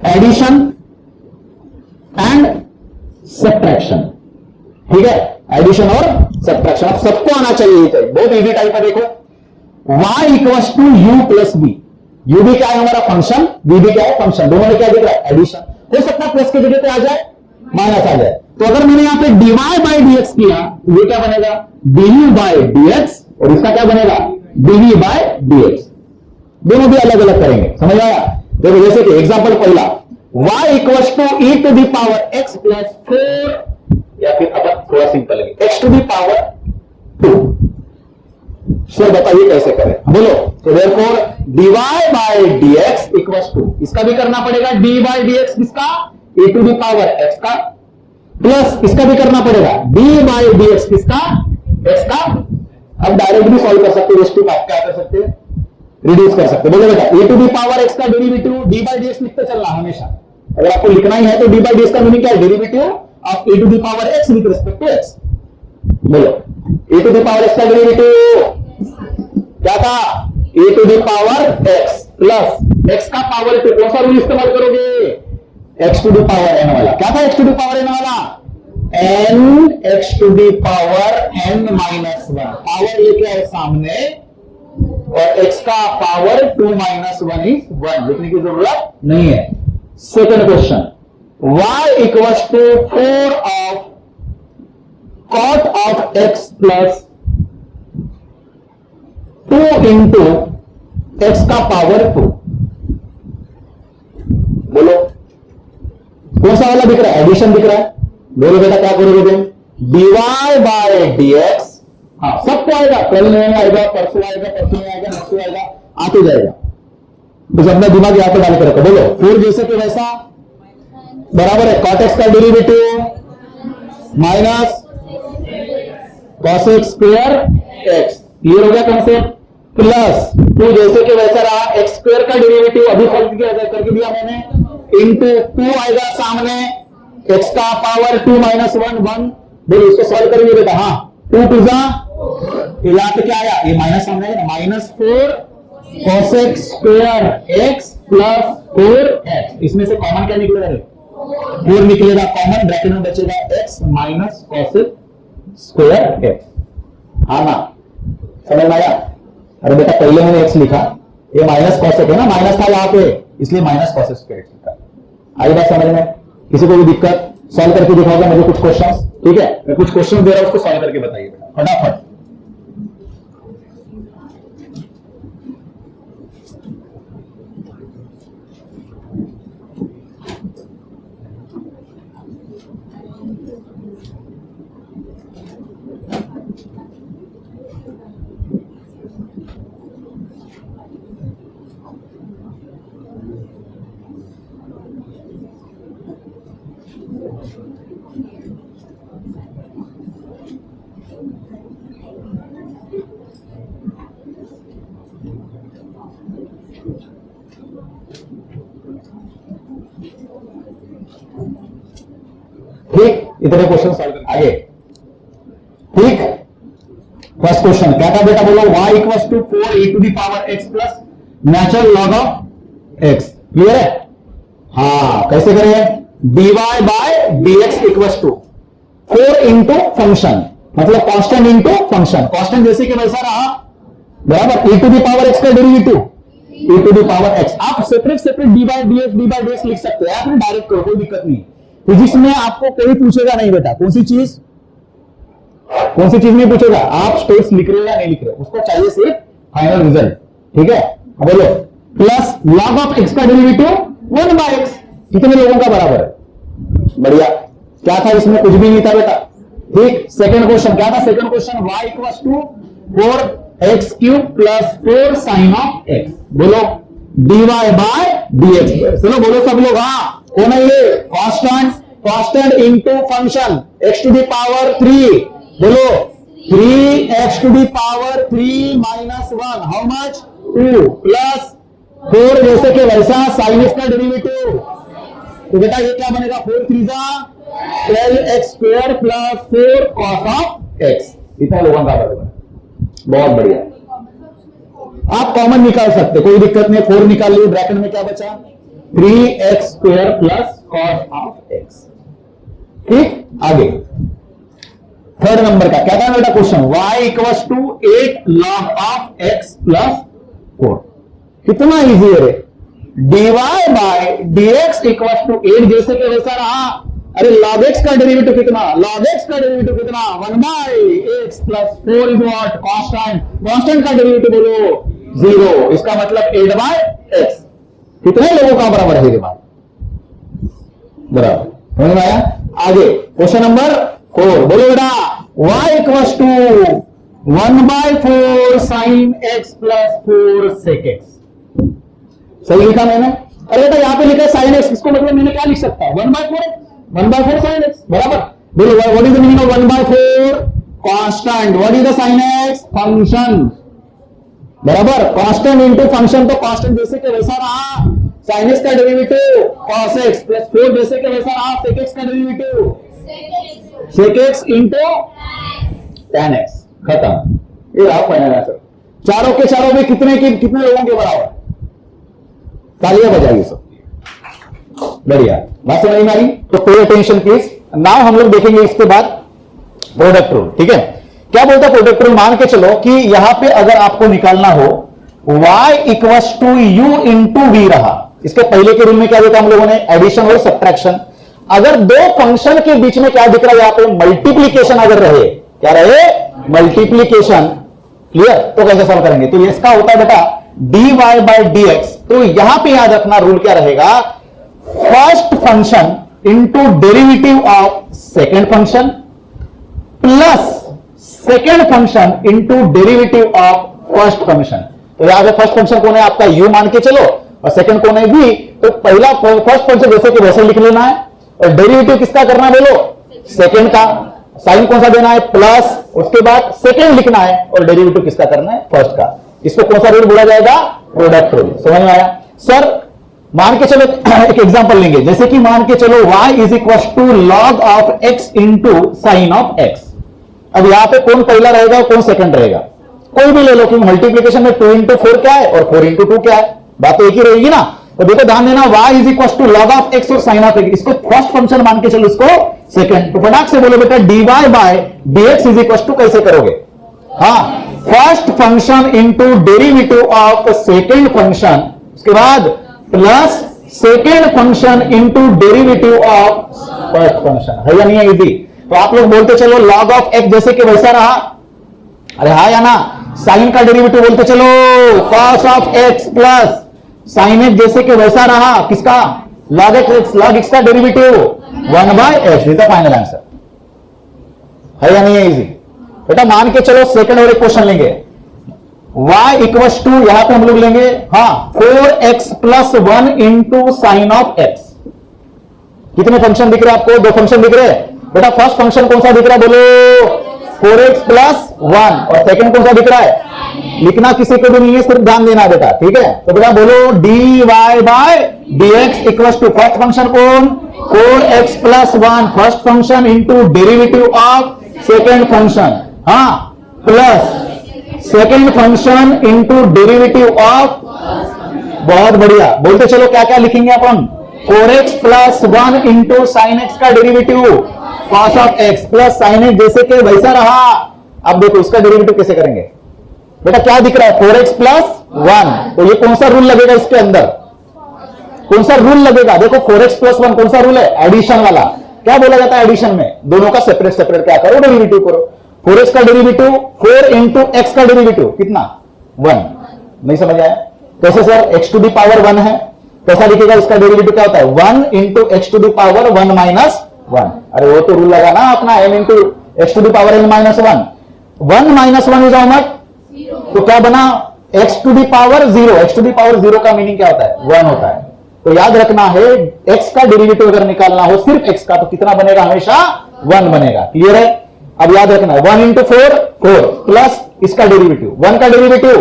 addition and subtraction, ठीक है? एडिशन और सब्ट्रैक्शन अब सबको आना चाहिए, बहुत इजी टाइप है। देखो, y equals to u plus b. u भी क्या है हमारा फंक्शन, b भी क्या है फंक्शन, दोनों में क्या दिख रहा है एडिशन। हो सकता है प्लस के जगह पे आ जाए माइनस आ जाए, तो अगर मैंने यहां पे dy बाई dx किया तो ये क्या बनेगा du बाई dx, और इसका क्या बनेगा dv बाई dx। दोनों भी अलग अलग करेंगे, समझ आया? देखो जैसे कि एग्जांपल पहला, y equals to e to the power x plus 4, या फिर अब थोड़ा सिंपल है x to the power 2। Sir बताइए कैसे करें, बोलो। तो therefore dy by dx equals to, इसका भी करना पड़ेगा d बाई dx, किसका e to the power x का, प्लस इसका भी करना पड़ेगा d बाई dx, किसका x का। अब डायरेक्ट भी सॉल्व कर सकते हो, रेस्ट आप क्या कर सकते हैं, रिड्यूस कर सकते हैं। बोलो बेटा e to the power x का डेरिवेटिव d बाई dx लिखते चलना हमेशा। अगर आपको लिखना ही है तो d बाई dx का मीनिंग क्या है, derivative of e to the power x with respect to x। बोलो e to the power x का डेरिवेटिव क्या था, e to the power x plus x का पावर 2। कौन सा रूल इस्तेमाल करोगे, x to the power n वाला। क्या था x to the power n वाला, n x to the power n minus 1। Power लेके आए सामने, और x का पावर 2 माइनस 1 इज 1, लिखने की जरूरत नहीं है। Second question, y equals to 4 of cot of x plus 2 into x का पावर 2। बोलो कौन सा वाला दिख रहा है, एडिशन दिख रहा है। बोलो बेटा क्या करोगे तुम, dy बाय dx, हाँ सबको आएगा, कल नहीं आएगा, परसों आएगा, परसों नहीं आएगा, नरसों आएगा, आते जाएगा। तो अपना दिमाग यहाँ पे डाल के रखो। बोलो 4 जैसे कि वैसा बराबर है cot x का derivative minus cos x square x। Clear हो गया कॉन्सेप्ट। प्लस 2 जैसे कि वैसा रहा, x स्क्वायर का डेरिवेटिव अभी सॉल्व करके दिया मैंने, इंटू 2 आएगा सामने, x का पावर 2 माइनस 1 1। बोलो इसको सॉल्व करेंगे बेटा, हाँ 2 टू जा, यहाँ पे क्या आया, ये माइनस सामने आएगा, minus 4 cos x square x plus 4x। इसमें से कॉमन क्या निकलेगा, 4 निकलेगा कॉमन, ब्रैकेट में बचेगा x minus cos x square x। हाँ ना, समझ में आया? अरे बेटा पहले मैंने x लिखा, ये माइनस cos x है ना, माइनस था यहाँ पे, इसलिए minus cos x square x लिखा। आई बात समझ में? किसी को भी दिक्कत, सॉल्व करके दिखाओगे मुझे कुछ क्वेश्चंस, ठीक है? मैं कुछ क्वेश्चन दे रहा हूं, उसको सॉल्व करके बताइए फटाफट। ठीक, इतने क्वेश्चन सॉल्व करके आगे। ठीक, फर्स्ट क्वेश्चन क्या था बेटा, बोलो y equals to 4 e to the power x plus natural log of x। Clear है? हाँ कैसे करें, dy by dx equals to 4 into function, मतलब कांस्टेंट इंटू फंक्शन, कांस्टेंट जैसे कि वैसा रहा, बराबर e to the power x का derivative e to the power x। आप सेपरेट dy dx लिख सकते हैं, आपने डायरेक्ट करो, कोई दिक्कत नहीं। फिजिक्स में आपको कोई पूछेगा नहीं बेटा, कौन सी चीज नहीं पूछेगा, आप स्टेप्स लिख रहे हो या नहीं लिख रहे हो, उसको चाहिए सिर्फ फाइनल रिजल्ट। ठीक है, बोलो प्लस लॉग ऑफ x का डेरिवेटिव 1 बाय x, कितने लोगों का बराबर है, बढ़िया। क्या था इसमें, कुछ भी नहीं था बेटा। ठीक, सेकंड क्वेश्चन क्या था, second question y equals to 4x cube plus 4 sine of x। बोलो dy बाय dx। चलो बोलो सब लोग, हाँ कौन है ये, constant into function x to the power 3। बोलो 3x to the power 3 minus 1, how much 2, plus 4 जैसे कि वैसा साइन x का डेरिवेटिव। तो बेटा ये क्या बनेगा, 4 3 जा 12x² plus 4 cos of x, इतना लोगों का बराबर है। बहुत बढ़िया, आप कॉमन निकाल सकते, कोई दिक्कत नहीं। 4 निकाल लिए, ब्रैकेट में क्या बचा 3x² plus cos of x। ठीक, आगे थर्ड नंबर का क्या था बेटा question, y equals to 8 log of x plus 4। कितना इजी है रे, dy by dx equals to 8 जैसे कि वैसा रहा। अरे log x का डेरिवेटिव कितना, log x का डेरिवेटिव कितना 1 by x plus 4 is what constant, constant का डेरिवेटिव बोलो 0, इसका मतलब 8 बाय x। कितने लोगों का बराबर है दिमाग, बराबर समझ में आया। आगे क्वेश्चन नंबर 4 बोलो बेटा, y equals to 1 by 4 sine x plus 4 sec x। सही लिखा मैंने। अरे बेटा यहां पे लिखा है साइन x, इसको मतलब मैंने क्या लिख सकता हूं 1 बाय 4 साइन x, बराबर। बोलो what is the meaning of 1 by 4 constant, what is the sine x function, बराबर। कांस्टेंट इनटू फंक्शन, तो कांस्टेंट जैसे कि वैसा रहा, साइन x का डेरिवेटिव cos x प्लस 4 जैसे कि वैसा रहा, सेक x का derivative sec x into tan x, खत्म। ये रहा फाइनल आंसर। चारों के चारों में कितने लोगों के बराबर, तालियां बजाइए सब, बढ़िया। बात समझ में आ रही, तो पे अटेंशन प्लीज। नाउ हम लोग देखेंगे इसके बाद प्रोडक्ट रूल। ठीक है, क्या बोलता है प्रोडक्ट रूल, मान के चलो कि यहां पे अगर आपको निकालना हो y equals to u into v रहा, इसके पहले के रूल में क्या देखा हम लोगों ने, एडिशन और सब्ट्रैक्शन। अगर दो फंक्शन के बीच में क्या दिख रहा है यहां पे, मल्टीप्लीकेशन अगर रहे, क्या रहे मल्टीप्लीकेशन, क्लियर, तो कैसे सॉल्व करेंगे, तो इसका होता है बेटा dy बाय dx। तो यहां पे याद रखना रूल क्या रहेगा, first function into derivative of second function plus second function into derivative of first function. तो यहां पे फर्स्ट फंक्शन कौन है आपका u मान के चलो, और सेकंड कौन है v, तो पहला फर्स्ट फंक्शन जैसे कि वैसे लिख लेना है, और डेरिवेटिव किसका करना है बोलो, सेकंड का। साइन कौन सा देना है प्लस, उसके बाद सेकंड लिखना है, और डेरिवेटिव किसका करना है फर्स्ट का। इसको कौन सा रूल बोला जाएगा, प्रोडक्ट रूल। समझ में आया सर। मान के चलो एक एग्जांपल लेंगे, जैसे कि मान के चलो y is equal to log of x into sine of x। अब यहां पे कौन पहला रहेगा और कौन सेकंड रहेगा, कोई भी ले लो, क्योंकि मल्टीप्लीकेशन में 2 इंटू 4 क्या है और 4 इंटू 2 क्या है, बात तो एक ही रहेगी ना। तो देखो ध्यान देना, y is equal to log of x और साइन ऑफ x, इसको फर्स्ट फंक्शन मान के चलो, इसको सेकंड। तो फटाक से बोलो बेटा dy by dx is equal to कैसे करोगे, हाँ first function into derivative of second function, उसके बाद plus second function into derivative of first function, है या नहीं है इजी। तो आप लोग बोलते चलो लॉग ऑफ x जैसे कि वैसा रहा, अरे हाँ या ना, साइन का डेरिवेटिव बोलते चलो cos of x plus sine x जैसे कि वैसा रहा, किसका log x का derivative 1 by x, is the final answer, है या नहीं है इजी। बेटा मान के चलो सेकंड और एक क्वेश्चन लेंगे, y इक्वल्स टू यहां पे हम लोग लेंगे हाँ 4x plus 1 into sine of x। कितने फंक्शन दिख रहे हैं आपको, दो फंक्शन दिख रहे हैं बेटा। फर्स्ट फंक्शन कौन सा दिख रहा है बोलो, 4x प्लस 1, और सेकंड कौन सा दिख रहा है, लिखना किसी को भी नहीं है, सिर्फ ध्यान देना बेटा, ठीक है। तो बेटा बोलो dy by dx equals to first function कौन 4x plus 1 first function into derivative of second function, हाँ plus second function into derivative of, बहुत बढ़िया। बोलते चलो क्या क्या लिखेंगे अपन, 4x plus 1 into sine x का derivative cos of x plus sine x जैसे कि वैसा रहा। अब देखो इसका डेरिवेटिव कैसे करेंगे बेटा, क्या दिख रहा है 4x प्लस 1, तो ये कौन सा रूल लगेगा इसके अंदर, कौन सा रूल लगेगा, देखो 4x प्लस 1 कौन सा रूल है, एडिशन वाला। क्या बोला जाता है एडिशन में, दोनों का सेपरेट सेपरेट क्या करो, डेरिवेटिव करो। 4x का डेरिवेटिव 4 इंटू x का डेरिवेटिव कितना 1, नहीं समझ आया कैसे sir, x to the power 1 है, कैसा लिखेगा इसका डेरिवेटिव क्या होता है 1 into x to the power 1 minus 1। अरे वो तो रूल लगा ना अपना n into x to the power n minus 1, 1 minus 1 is how much, तो क्या बना x to the power 0, x to the power 0 का मीनिंग क्या होता है 1 होता है। तो याद रखना है x का डेरिवेटिव अगर निकालना हो सिर्फ x का, तो कितना बनेगा, हमेशा 1 बनेगा, क्लियर है। अब याद रखना 1 इंटू 4 4 प्लस इसका डेरिवेटिव 1 का डेरिवेटिव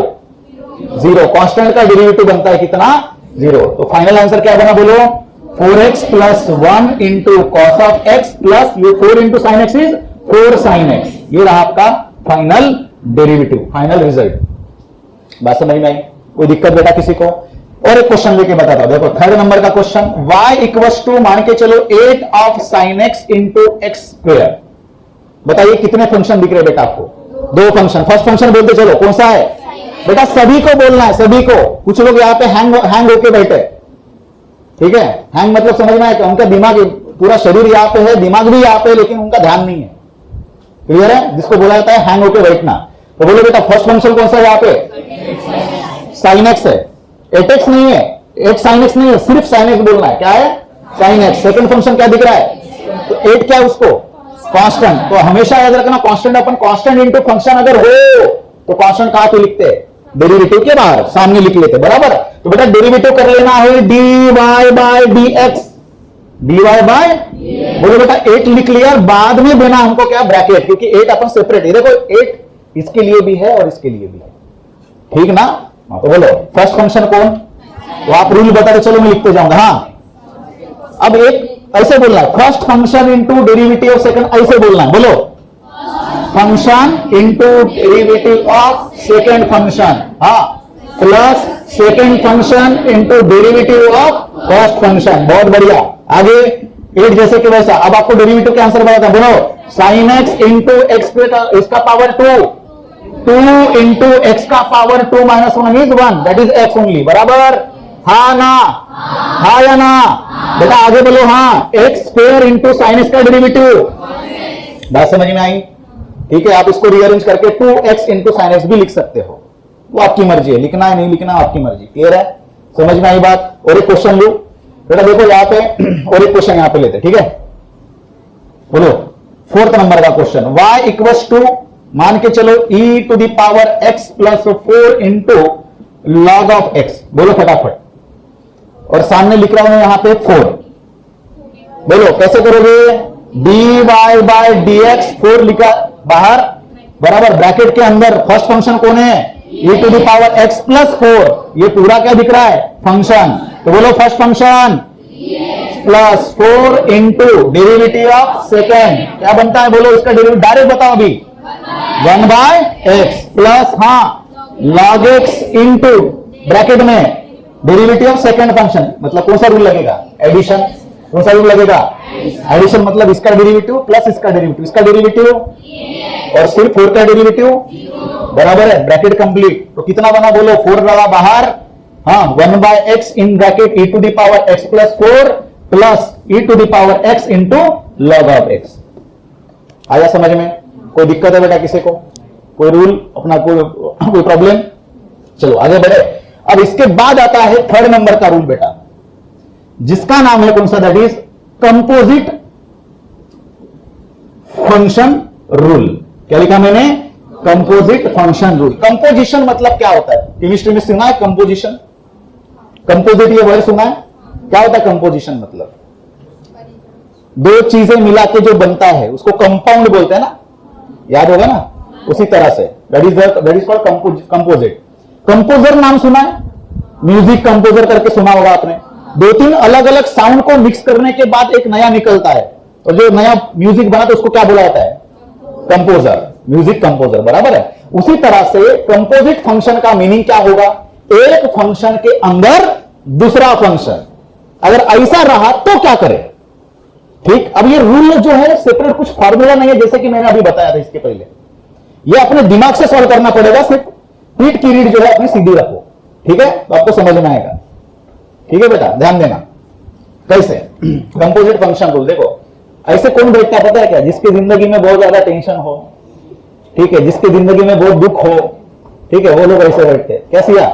0, कांस्टेंट का डेरिवेटिव बनता है कितना 0। तो फाइनल आंसर क्या बना बोलो 4x plus 1 into cos of x plus ये 4 into sine x is 4 sine x. ये रहा आपका फाइनल डेरिवेटिव, फाइनल रिजल्ट। बात समझ में आई? कोई दिक्कत बेटा किसी को? और एक क्वेश्चन लेके बताता हूं, देखो थर्ड नंबर का क्वेश्चन। y इक्वल्स टू मान के चलो 8 of sine x into x square. बताइए कितने फंक्शन दिख रहे बेटा आपको? दो फंक्शन। फर्स्ट फंक्शन बोलते चलो, कौन सा है बेटा? सभी को बोलना है, सभी को। कुछ लोग यहां पे हैंग होके बैठे, ठीक है? हैंग मतलब समझ में आया? उनका दिमाग, पूरा शरीर यहां पे है, दिमाग भी यहां पे, लेकिन उनका ध्यान नहीं है। क्लियर है? जिसको बोला जाता है हैंग होके बैठना। तो बोलो बेटा फर्स्ट फंक्शन कौन सा है यहां पे? साइन एक्स है, 8x नहीं है, 8 साइन एक्स नहीं है, सिर्फ साइन एक्स बोलना है। क्या है? Sine x. सेकंड फंक्शन क्या दिख रहा है? तो 8 क्या है उसको? कांस्टेंट। तो हमेशा याद रखना कांस्टेंट अपन कांस्टेंट इनटू फंक्शन अगर हो तो कांस्टेंट कहां पे लिखते हैं? डेरिवेटिव के बाहर सामने लिख लेते, बराबर। तो बेटा डेरिवेटिव कर लेना है dy by dx, dy by, बोलो बेटा 8 लिख लिया, बाद में देना हमको क्या? ब्रैकेट, क्योंकि 8 अपन सेपरेट है। देखो 8 इसके लिए भी है और इसके लिए भी है, ठीक ना? तो बोलो फर्स्ट फंक्शन कौन? तो आप रूल बता दो, चलो मैं लिखते जाऊंगा। हाँ, अब एक ऐसे बोलना है, first function into derivative of second, ऐसे बोलना है। बोलो function into derivative of second function, हाँ, plus second function into derivative of first function. बहुत बढ़िया। आगे 8 जैसे कि वैसा। अब आपको डेरिवेटिव के आंसर बताता हूं। बोलो साइन एक्स इंटू एक्स इसका पावर 2 इंटू एक्स का power 2 minus 1 is 1, that is x only, बराबर? हाँ ना? हाँ या ना? बेटा आगे बोलो। हाँ, x square into sine x का डेरिवेटिव। बात समझ में आई? ठीक है, आप इसको रीअरेंज करके 2x इंटू साइन एक्स भी लिख सकते हो, वो आपकी मर्जी है, लिखना है नहीं लिखना आपकी मर्जी। क्लियर है? समझ में आई बात? और एक क्वेश्चन लो बेटा, देखो यहाँ पे और एक क्वेश्चन यहाँ पे लेते, ठीक है? बोलो फोर्थ नंबर का क्वेश्चन। y इक्वल्स टू मान के चलो e to the power x plus 4 into log of x। बोलो फटाफट। और सामने लिख रहा हूं यहां पे 4। बोलो कैसे करोगे? dy बाय dx, 4 लिखा बाहर, बराबर, ब्रैकेट के अंदर फर्स्ट फंक्शन कौन है? e to the power x plus 4। ये पूरा क्या दिख रहा है? फंक्शन। तो बोलो first function plus 4 into derivative of second, क्या बनता है? बोलो इसका डेरिवेटिव डायरेक्ट बताओ अभी। 1 बाय एक्स प्लस, हाँ, लॉग एक्स इंटू ब्रैकेट में डेरिवेटिव ऑफ सेकंड फंक्शन। मतलब कौन सा रूल लगेगा? एडिशन। कौन सा रूल लगेगा? एडिशन। मतलब इसका डेरिवेटिव प्लस इसका डेरिवेटिव, इसका डेरिवेटिव और सिर्फ 4 का डेरिवेटिव, बराबर है, ब्रैकेट कंप्लीट। तो कितना बना? बोलो 4 रहा बाहर, हाँ, 1 by x in bracket e to the power x plus 4 plus e to the power x into log of x। आया समझ में? कोई दिक्कत है बेटा किसी को? कोई रूल अपना, कोई प्रॉब्लम? चलो आगे बढ़े। अब इसके बाद आता है थर्ड नंबर का रूल बेटा, जिसका नाम है कौन सा? That is composite function rule. क्या लिखा मैंने? Composite function rule. कंपोजिशन मतलब क्या होता है? केमिस्ट्री में सुना है कंपोजिशन? कंपोजिट ये वर्ड सुना है? क्या होता है कंपोजिशन? मतलब दो चीजें मिला के जो बनता है उसको कंपाउंड बोलते हैं ना, याद होगा ना? उसी तरह say that is called composite. Composer नाम सुना है? म्यूजिक कंपोजर करके सुना होगा आपने। 2-3 अलग अलग साउंड को मिक्स करने के बाद एक नया निकलता है, और जो नया म्यूजिक बना तो उसको क्या बोला जाता है? कंपोजर, म्यूजिक कंपोजर, बराबर है। उसी तरह से कंपोजिट फंक्शन का मीनिंग क्या होगा? एक फंक्शन के अंदर दूसरा फंक्शन। अगर ऐसा रहा तो क्या करें? ठीक। अब ये रूल जो है सेपरेट कुछ फार्मूला नहीं है, जैसे कि मैंने अभी बताया था इसके पहले। ये अपने दिमाग से सॉल्व करना पड़ेगा। सिर्फ पीठ की रीढ़ जो है अपनी सीधी रखो, ठीक है? तो आपको समझ में आएगा। ठीक है बेटा, ध्यान देना। कैसे कंपोजिट फंक्शन रूल? देखो ऐसे कौन बैठता है पता है क्या? जिसकी जिंदगी में बहुत ज्यादा टेंशन हो, ठीक है, जिसकी जिंदगी में बहुत दुख हो, ठीक है, वो लोग ऐसे बैठते हैं। क्या सिया?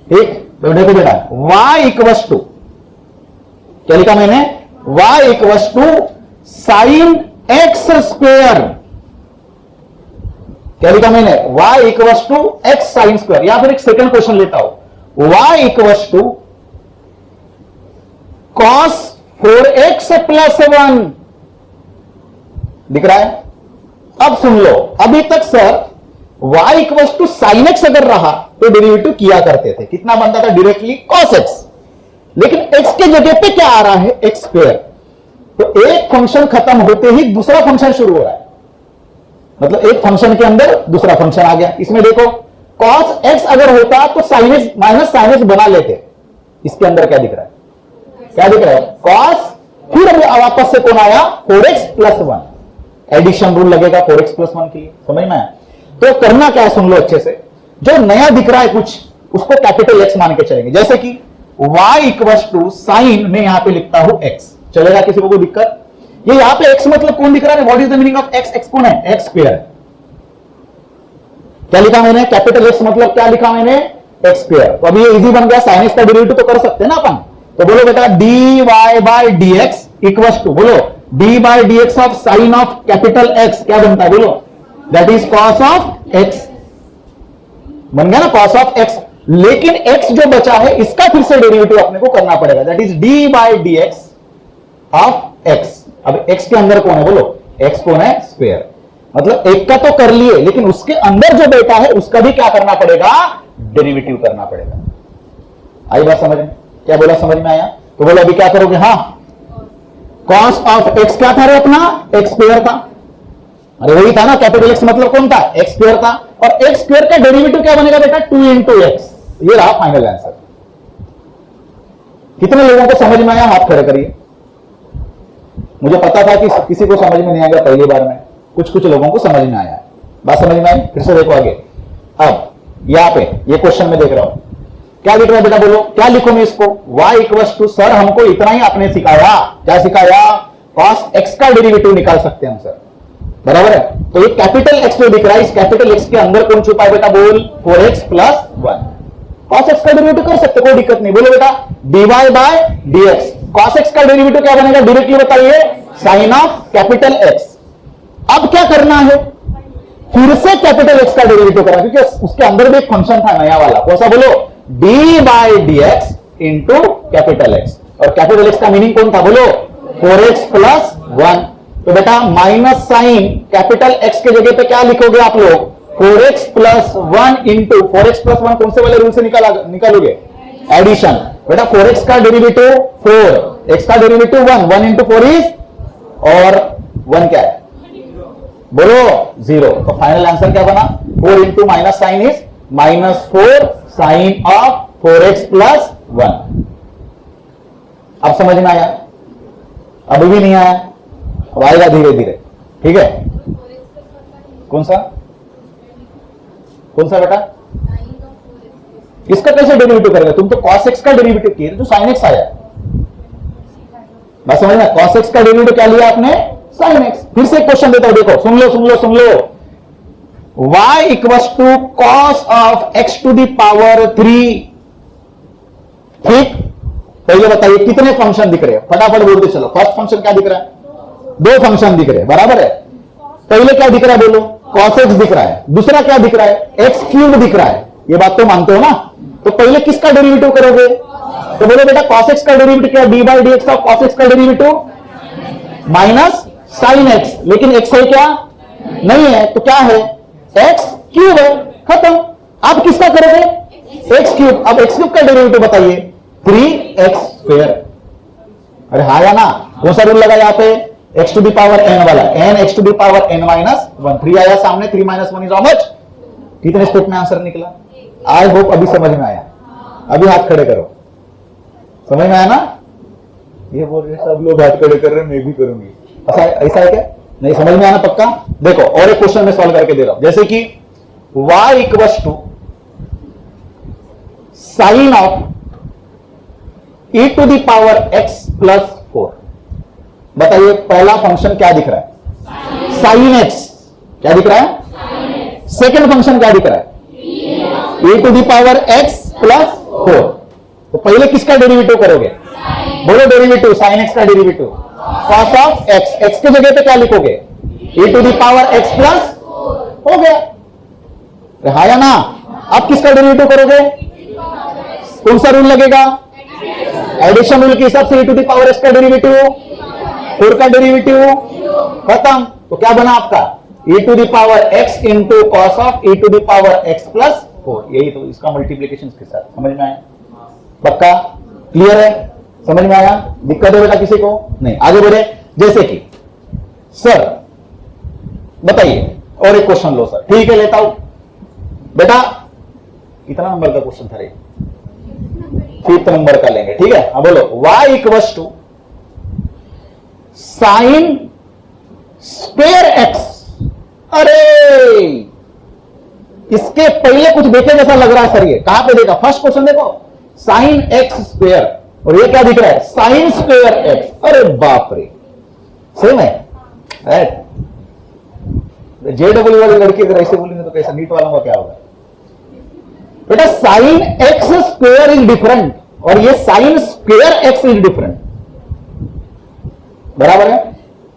ठीक। तो देखो बेटा, y इक्वल्स टू, क्या लिखा मैंने? y equals to sine x square. क्या लिखा मैंने? y equals to x sine square. या फिर एक सेकंड क्वेश्चन लेता हूं, y equals to cos 4x plus 1 दिख रहा है? अब सुन लो, अभी तक sir y equals to sine x अगर रहा तो डेरिवेटिव किया करते थे। कितना बनता था? Directly cos x। लेकिन x के जगह पे क्या आ रहा है, एक्स स्क्वायर। तो एक फंक्शन खत्म होते ही दूसरा फंक्शन शुरू हो रहा है, मतलब एक फंक्शन के अंदर दूसरा फंक्शन आ गया। इसमें देखो cos x अगर होता तो sin x minus sin x बना लेते। इसके अंदर क्या दिख रहा है, क्या दिख रहा है, cos, फिर वापस से कौन आया, 4x प्लस 1, एडिशन रूल लगेगा 4x प्लस 1 के लिए, समझ में आया। तो करना क्या है, सुन लो अच्छे से, जो नया दिख रहा है कुछ उसको कैपिटल X मान के चलेंगे। जैसे कि y इक्वल टू साइन, मैं यहां पे लिखता हूं x, चलेगा किसी को कोई दिक्कत? ये यहां पे x मतलब कौन दिख रहा है, what is the meaning of x, x कौन है, x स्क्वायर। क्या लिखा मैंने, कैपिटल X मतलब क्या लिखा मैंने, x स्क्वायर। तो अभी ये इजी बन गया, साइन x का डेरिवेटिव तो कर सकते हैं ना अपन। तो बोलो बेटा dy by dx equal to, बोलो d by dx of sine of capital X क्या बनता है, बोलो that is cos of x, बन गया ना कॉस ऑफ x। लेकिन x जो बचा है इसका फिर से डेरिवेटिव अपने को करना पड़ेगा, that is d by dx of x। अब x के अंदर कौन है, बोलो x कौन है, स्क्वायर। मतलब एक का तो कर लिए, लेकिन उसके अंदर जो बेटा है उसका भी क्या करना पड़ेगा, डेरिवेटिव करना पड़ेगा। आई बात समझ में, क्या बोला, समझ में आया? तो बोलो अभी क्या करोगे, हाँ कॉस ऑफ x क्या था रे अपना, x स्क्वायर था। अरे वही था ना, कैपिटल X मतलब कौन था, x स्क्वायर था। और x स्क्वायर का डेरिवेटिव क्या बनेगा बेटा, 2 इंटू एक्स। ये रहा फाइनल आंसर। कितने लोगों को समझ में आया, हाथ खड़े करिए। मुझे पता था कि किसी को समझ में नहीं आएगा पहली बार में, कुछ लोगों को समझ में आया। बात समझ में आई? फिर से देखो आगे। अब यहां पे ये क्वेश्चन में देख रहा हूं, क्या लिख रहा है बेटा, बोलो क्या लिखूं मैं इसको, y इक्वल टू, सर हमको इतना ही आपने सिखाया, क्या सिखाया, cos x का डेरिवेटिव निकाल सकते हैं हम सर, बराबर है। तो ये कैपिटल X जो दिख रहा है, इस कैपिटल X के अंदर कौन छुपा है बेटा, बोल 4x प्लस 1। cos x का डेरिवेटिव कर सकते, कोई दिक्कत नहीं। बोलो बेटा dy by dx, cos x का डेरिवेटिव क्या बनेगा, डायरेक्टली बताइए, साइन ऑफ कैपिटल X। अब क्या करना है, फिर से कैपिटल X का डेरिवेटिव करना, क्योंकि उसके अंदर भी एक फंक्शन था नया वाला, कौन सा, बोलो d by dx into capital X। और कैपिटल X का मीनिंग कौन था, बोलो 4x प्लस 1। तो बेटा माइनस साइन कैपिटल X के जगह पे क्या लिखोगे आप लोग, 4x plus 1 into 4x plus 1 कौन से वाले रूल से निकालोगे, एडिशन। बेटा 4x का डेरिवेटिव 4, x का डेरिवेटिव 1, 1 इंटू 4 इज, और 1 क्या है, बोलो 0। तो फाइनल आंसर क्या बना, 4 into minus sine is -4 sine of 4x plus 1। अब समझ में आया, अभी भी नहीं आया, अब आएगा धीरे धीरे, ठीक है। कौन सा बेटा, इसका कैसे डेरिवेटिव करेगा, तुम तो cos x का डेरिवेटिव किए जो sin x आया। बस समझ में, cos x का डेरिवेटिव क्या लिया आपने, sin x। फिर से एक क्वेश्चन देता हूं, देखो सुन लो, y equal to cos of x to the power 3। ठीक, पहले बताइए कितने फंक्शन दिख रहे हैं, फटाफट बोलते चलो। फर्स्ट फंक्शन क्या दिख रहा है, 2 फंक्शन दिख रहे हैं, बराबर है। पहले क्या दिख रहा है, बोलो cos x दिख रहा है, दूसरा क्या दिख रहा है, x क्यूब दिख रहा है। ये बात तो मानते हो ना। तो पहले किसका डेरिवेटिव करोगे, तो बोलो बेटा cos x का डेरिवेटिव क्या, d by dx of cos x का डेरिवेटिव माइनस साइन x, लेकिन x है क्या, नहीं है, तो क्या है, x क्यूब है, खत्म। अब किसका करोगे, x क्यूब। अब x क्यूब का डेरिवेटिव बताइए, 3x स्क्वायर। अरे हाँ या ना, कौन सा रूल लगा यहाँ पे, x to the power n वाला, n x to the power n minus 1। 3 आया सामने, 3 माइनस 1 इज हाउ मच, कितने स्टेप में आंसर निकला। आई होप अभी समझ में आया, अभी हाथ खड़े करो, समझ में आया ना। ये बोल रहे सब लोग हाथ खड़े कर रहे हैं, मैं भी करूंगी, ऐसा है क्या, नहीं समझ में आना पक्का। देखो और एक क्वेश्चन में सॉल्व करके दे रहा हूं, जैसे कि y equal to sine of e to the power x plus 4। बताइए पहला फंक्शन क्या दिख रहा है, साइन x, क्या दिख रहा है। सेकंड फंक्शन क्या दिख रहा है, e to the power x plus 4। तो पहले किसका डेरिवेटिव करोगे, बोलो डेरिवेटिव, साइन x का derivative, cos of x, x के जगह पे क्या लिखोगे, e to the power x plus, हो गया, हाँ या ना। अब किसका डेरिवेटिव करोगे, कौन सा रूल लगेगा, एडिशन रूल के हिसाब से e to the power x का डेरिवेटिव, 4 का डेरिवेटिव, खत्म। तो क्या बना आपका, e to the power x into cos of e to the power x plus 4। यही तो इसका मल्टीप्लीकेशन के साथ, समझ में आया पक्का। क्लियर है? समझ में आया? दिक्कत है बेटा किसी को? नहीं। आगे बढ़े। जैसे कि सर बताइए, और एक क्वेश्चन लो सर। ठीक है, लेता हूं बेटा। कितना नंबर का क्वेश्चन था रे? 5th नंबर का लेंगे। ठीक है, अब बोलो y equals to sine square x. अरे इसके पहले कुछ देखे जैसा लग रहा है सर। ये कहां पे देखा? फर्स्ट क्वेश्चन देखो, साइन एक्स स्क्वायर, और ये क्या दिख रहा है? Sign square x. अरे बाप रे, सेम है। जेडब्ल्यू वाली लड़की अगर ऐसे बोलेंगे तो कैसा? नीट वालों का क्या होगा बेटा? Sign x square is different और ये sign square x is different, बराबर है?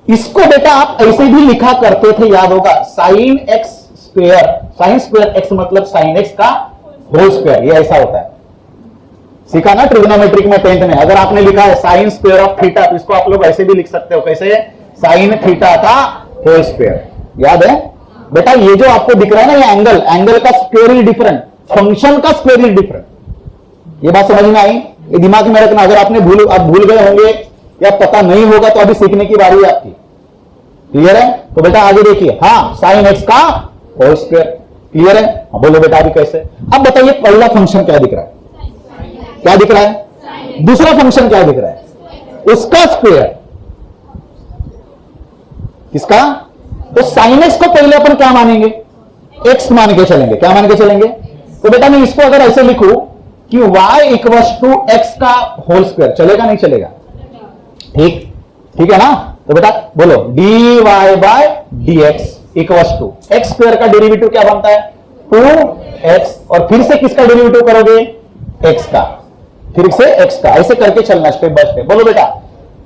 इसको बेटा आप ऐसे भी लिखा करते थे, याद होगा, sign x square. Sign square x मतलब साइन एक्स का होल स्क्वायर, ये ऐसा होता है। सीखा ना ट्रिग्नोमेट्रिक में 10th में? अगर आपने लिखा है साइन स्क्वायर ऑफ थीटा तो इसको आप लोग ऐसे भी लिख सकते हो। कैसे? साइन थीटा का होल स्क्वायर। याद है बेटा? ये जो आपको दिख रहा है ना, ये एंगल, एंगल का स्क्वायर इज डिफरेंट, फंक्शन का स्क्वायर इज डिफरेंट। ये बात समझ में आई? ये दिमाग में रखना। अगर आपने आप भूल गए होंगे या पता नहीं होगा तो अभी सीखने की बारी है आपकी। क्लियर है? तो बेटा आगे देखिए। हाँ, साइन एक्स का होल स्क्वायर। क्लियर है? बोलो बेटा अभी कैसे? अब बताइए पहला फंक्शन क्या दिख रहा है? क्या दिख रहा है? दूसरा फंक्शन क्या दिख रहा है? उसका स्क्वायर। किसका? तो साइन एक्स को पहले अपन क्या मानेंगे? एक्स मान के चलेंगे। क्या मान के चलेंगे? तो बेटा मैं इसको अगर ऐसे लिखूं कि y इक्वल्स टू एक्स का होल स्क्वायर, चलेगा नहीं चलेगा? ठीक, ठीक है ना? तो बेटा बोलो dy by dx equals to x square का डेरिवेटिव क्या बनता है? 2x, और फिर से किसका डेरिवेटिव करोगे? x का, फिर से x का। ऐसे करके चलना स्टेप बाय स्टेप। बोलो बेटा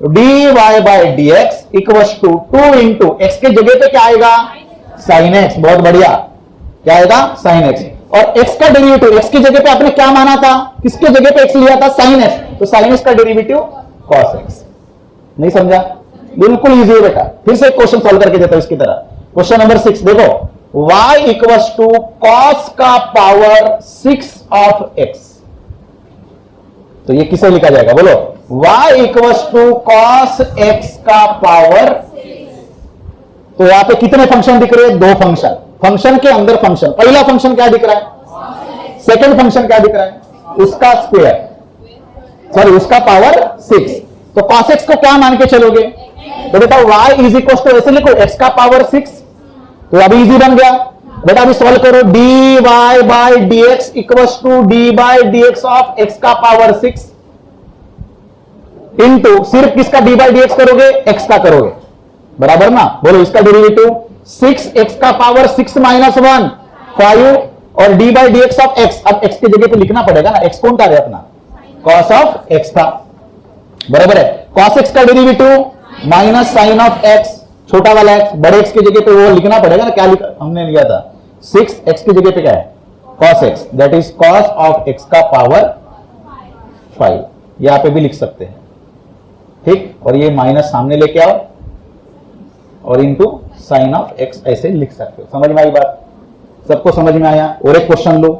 dy by dx equals to 2 into x के जगह पे क्या आएगा? Sine x. बहुत बढ़िया, क्या आएगा? Sine x. और x का डेरिवेटिव, x की जगह पे आपने क्या माना था? किसके जगह पे x लिया था? Sine x. तो साइन एक्स का डेरिवेटिव कॉस एक्स। नहीं समझा? बिल्कुल इजी है बेटा। फिर से क्वेश्चन सॉल्व करके देता हूं इसकी तरह। क्वेश्चन नंबर 6 देखो, y इक्वल्स टू कॉस का पावर 6 ऑफ x। तो ये किसे लिखा जाएगा? बोलो y equals to cos x का पावर। तो यहां पे कितने फंक्शन दिख रहे हैं? 2 फंक्शन। फंक्शन के अंदर फंक्शन। पहला फंक्शन क्या दिख रहा है? सेकंड फंक्शन क्या दिख रहा है? उसका स्क्वायर, सॉरी उसका पावर 6। तो cos x को क्या मान के चलोगे? तो बेटा y इज इक्वल टू, ऐसे लिखो, x का पावर 6। तो अभी इजी बन गया बेटा। अभी सॉल्व करो, dy by dx equals to d by dx of x का पावर 6 इंटू सिर्फ किसका d बाय dx करोगे? x का करोगे, बराबर ना? बोलो इसका डेरिवेटिव 6x का पावर 6 माइनस 1 5 और d by D x of x। अब x की जगह पे लिखना पड़ेगा ना, x कौन था अपना? cos ऑफ x था, बराबर है। cos x का derivative minus sine of x, छोटा वाला x, बड़े x की जगह पे वो लिखना पड़ेगा ना। क्या लिखा हमने लिया था? 6x की जगह पे क्या है? cos x, that is cos of x का पावर 5। यहां पे भी लिख सकते हैं, ठीक। और ये माइनस सामने लेके आओ और इनटू साइन ऑफ x ऐसे लिख सकते हो। समझ में आई बात? सबको समझ में आया? और एक क्वेश्चन लो,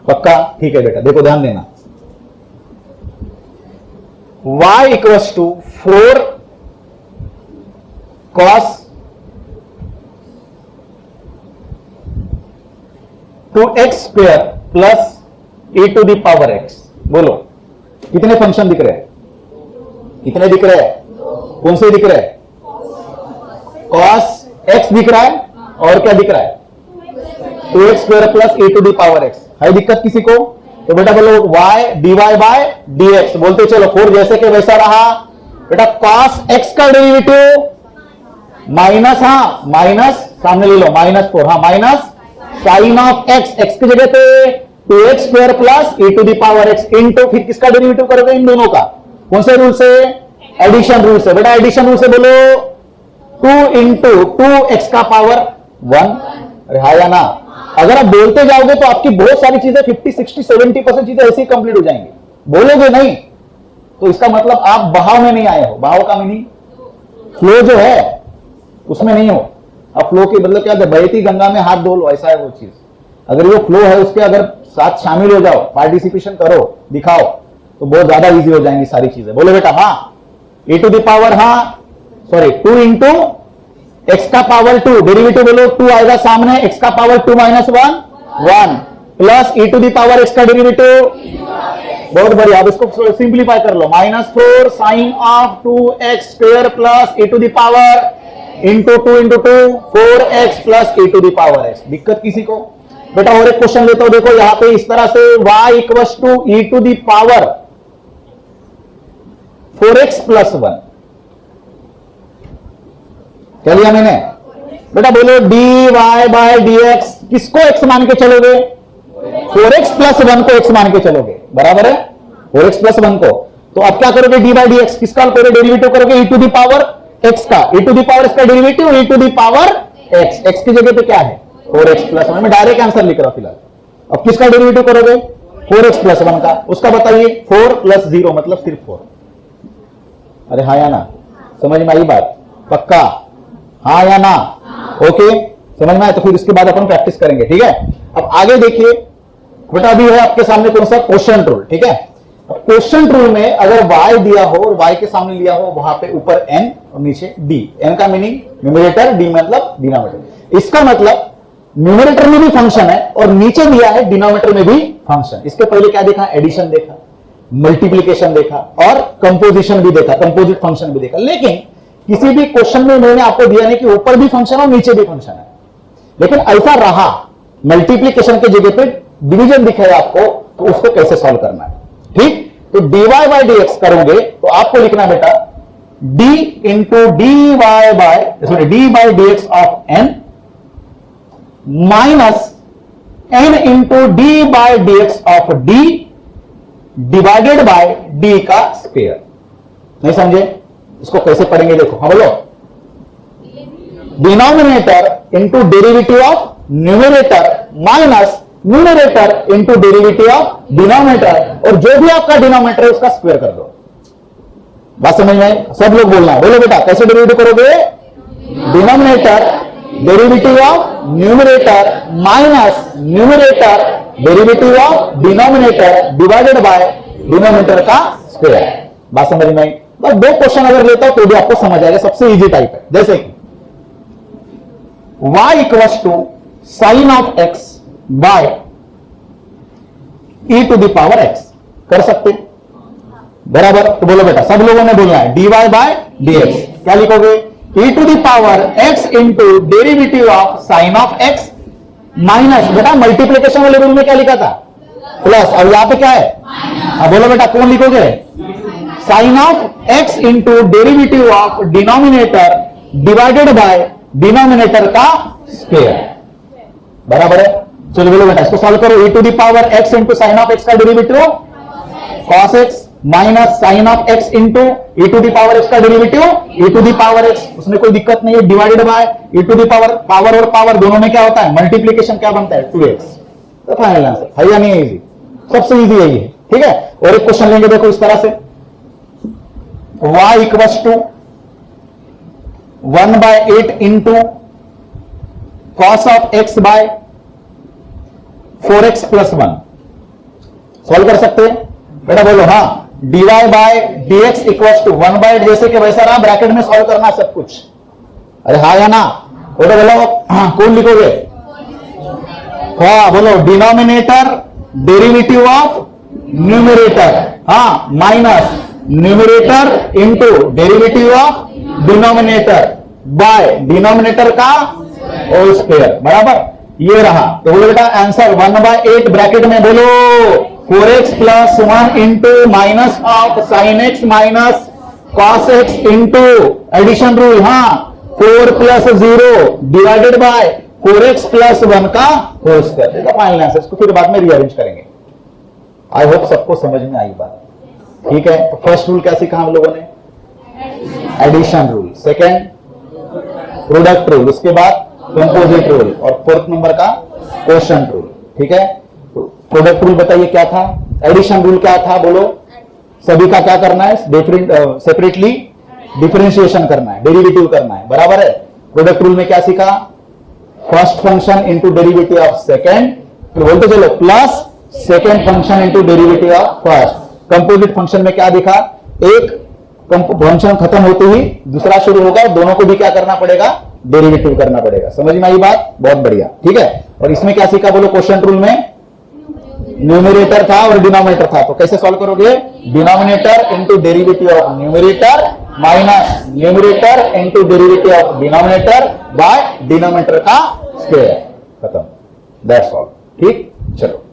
पक्का? ठीक है बेटा, देखो ध्यान देना। y equals to 4 cos 2x square plus e to the power x। बोलो कितने फंक्शन दिख रहे हैं? कितने दिख रहे हैं? कौन से दिख रहे हैं? cos x दिख रहा है और क्या दिख रहा है? 2x square plus e to the power x। है दिक्कत किसी को? तो बेटा बोलो y dy बाय dx। बोलते चलो 4 जैसे के वैसा रहा बेटा। cos x का डेरिवेटिव माइनस, हाँ माइनस सामने ले लो, -4, हाँ minus sine of x, x की जगह पे 2x square plus e to the power x into फिर किसका डेरिवेटिव करोगे? इन दोनों का। कौन से रूल से? एडिशन रूल से। बेटा एडिशन रूल से बोलो 2 इंटू 2x का पावर 1। अरे हाँ या ना? अगर आप बोलते जाओगे तो आपकी बहुत सारी चीजें 50, 60, 70% चीजें ऐसे ही कंप्लीट हो जाएंगी। बोलोगे नहीं तो इसका मतलब आप बहाव में नहीं आए हो। बहाव का मीनिंग फ्लो जो है उसमें नहीं हो। अब फ्लो के मतलब क्या? बहती गंगा में हाथ धो लो, ऐसा है वो चीज। अगर वो फ्लो है उसके अगर साथ शामिल हो जाओ, पार्टिसिपेशन करो, दिखाओ, तो बहुत ज्यादा इजी हो जाएंगी सारी चीजें। बोलो बेटा हाँ, e टू द पावर, हाँ सॉरी 2 इंटू एक्स का पावर 2, डेरिवेटिव बोलो 2 आएगा सामने, एक्स का power 2 minus 1 plus e to the power x का डेरिवेटिव, बहुत बढ़िया। अब इसको सिंप्लीफाई कर लो, -4 sine of 2x square plus e to the power into 2 into 2 4x plus e to the power x। दिक्कत किसी को? बेटा और एक क्वेश्चन लेता हूं, देखो यहां पे इस तरह से y equals to e to the power 4x plus 1, क्या लिया मैंने? बेटा बोलो dy बाय dx, किसको x मान के चलोगे? 4x प्लस 1 को x मान के चलोगे, बराबर है 4x प्लस 1 को। तो अब क्या करोगे? dy बाय dx किसका पहले डेरिवेटिव करोगे? e to the power x का, e to the power x का derivative e to the power x, x की जगह पे क्या है 4x प्लस 1, मैं डायरेक्ट आंसर लिख रहा हूं फिलहाल। अब किसका डेरिवेटिव करोगे? 4x प्लस 1 का, उसका बताइए 4 प्लस 0 मतलब सिर्फ 4। अरे हाँ या ना? समझ में आई बात? पक्का हाँ या ना? ओके समझ में आया? तो फिर इसके बाद अपन प्रैक्टिस करेंगे, ठीक है। अब आगे देखिए बेटा, अभी है आपके सामने कौन सा? क्वोशिएंट रूल, ठीक है। क्वोशिएंट रूल में अगर y दिया हो और y के सामने लिया हो वहां पे ऊपर n और नीचे d, n का मीनिंग न्यूमरेटर, d मतलब डिनोमिनेटर। इसका मतलब न्यूमरेटर में भी फंक्शन है और नीचे दिया है डिनोमिनेटर में भी फंक्शन। इसके पहले क्या देखा? एडिशन देखा, मल्टीप्लीकेशन देखा और कंपोजिशन भी देखा, कंपोजिट फंक्शन भी देखा। लेकिन किसी भी क्वेश्चन में मैंने आपको दिया नहीं कि ऊपर भी फंक्शन और नीचे भी फंक्शन है, लेकिन ऐसा रहा मल्टीप्लीकेशन के जगह पे डिवीजन दिखाया आपको, तो उसको कैसे सॉल्व करना है, ठीक। तो dy बाय dx करोगे तो आपको लिखना बेटा d into dy by d by dx of n minus n into d by dx of d divided by d का स्क्वायर। नहीं समझे? इसको कैसे पढ़ेंगे देखो, हाँ बोलो। Denominator into derivative of numerator minus numerator into derivative of denominator, और जो भी आपका डिनोमिनेटर है उसका स्क्वायर कर दो। बात समझ में? सब लोग बोलना है, बोलो बेटा कैसे डेरिवेटिव करोगे? Denominator derivative of numerator minus numerator derivative of denominator divided by denominator का स्क्वायर। बात समझ में आई? बस दो क्वेश्चन अगर लेता हूं तो भी आपको समझ आएगा, सबसे इजी टाइप है। जैसे कि y equals to sine of x by e to the power x, कर सकते बराबर? तो बोलो बेटा, सब लोगों ने बोलना है dy बाय dx। क्या लिखोगे? e to the power x into derivative of sine of x minus, बेटा मल्टीप्लीकेशन वाले रूल में क्या लिखा था? प्लस, और यहां पे क्या है? अब बोलो बेटा कौन लिखोगे? Sine of x into derivative of denominator divided by denominator का स्क्वायर, बराबर है। चलो बोलो बेटा इसको सॉल्व करो। e to the power x into sine of x का derivative cos x minus sine of x into e to the power x का derivative e to the power x, उसमें कोई दिक्कत नहीं है, divided by e to the power, power और power दोनों में क्या होता है? मल्टीप्लीकेशन क्या बनता है? 2x। तो फाइनल आंसर है या नहीं? इजी, सबसे इजी है ये, ठीक है। और एक क्वेश्चन लेंगे देखो इस तरह से, y equals to 1/8 into cos of x by 4x plus 1, solve कर सकते हैं बेटा? बोलो हाँ। dy by dx equals to 1/8, जैसे कि वैसा रहा, ब्रैकेट में सॉल्व करना सब कुछ। अरे हाँ या ना? बोलो बोलो हाँ, कौन लिखोगे? हाँ बोलो, डिनोमिनेटर डेरिवेटिव ऑफ न्यूमरेटर, हाँ minus numerator into derivative of denominator by denominator का होल स्क्वायर, बराबर। ये रहा। तो बोलो बेटा आंसर 1/8 ब्रैकेट में बोलो 4x plus 1 into minus of sine x minus cos x into addition rule, हाँ 4 plus 0 divided by 4x plus 1 का होल स्क्वायर। फाइनल आंसर, इसको फिर बाद में रीअरेंज करेंगे। आई होप सबको समझ में आई बात, ठीक है। तो फर्स्ट रूल क्या सीखा हम लोगों ने? Addition rule. Second product rule, उसके बाद कंपोजिट रूल, और फोर्थ नंबर का क्वोशिएंट रूल, ठीक है। प्रोडक्ट रूल बताइए क्या था, एडिशन रूल क्या था? बोलो सभी का क्या करना है? सेपरेटली डिफरेंशिएशन करना है, डेरिवेटिव करना है, बराबर है। प्रोडक्ट रूल में क्या सीखा? First function into derivative of second, बोलते चलो plus second function into derivative of first, composite function में क्या दिखा, एक फंक्शन खत्म होते ही दूसरा शुरू होगा, दोनों को भी क्या करना पड़ेगा, डेरिवेटिव करना पड़ेगा। समझ में आई बात, बहुत बढ़िया, ठीक है। और इसमें क्या सीखा बोलो, क्वेश्चन रूल में न्यूमरेटर था और डिनोमिनेटर था, तो कैसे सॉल्व करोगे, denominator into derivative of numerator minus numerator into derivative of denominator by denominator का स्क्वायर, खत्म, दैट्स ऑल। ठीक, चलो।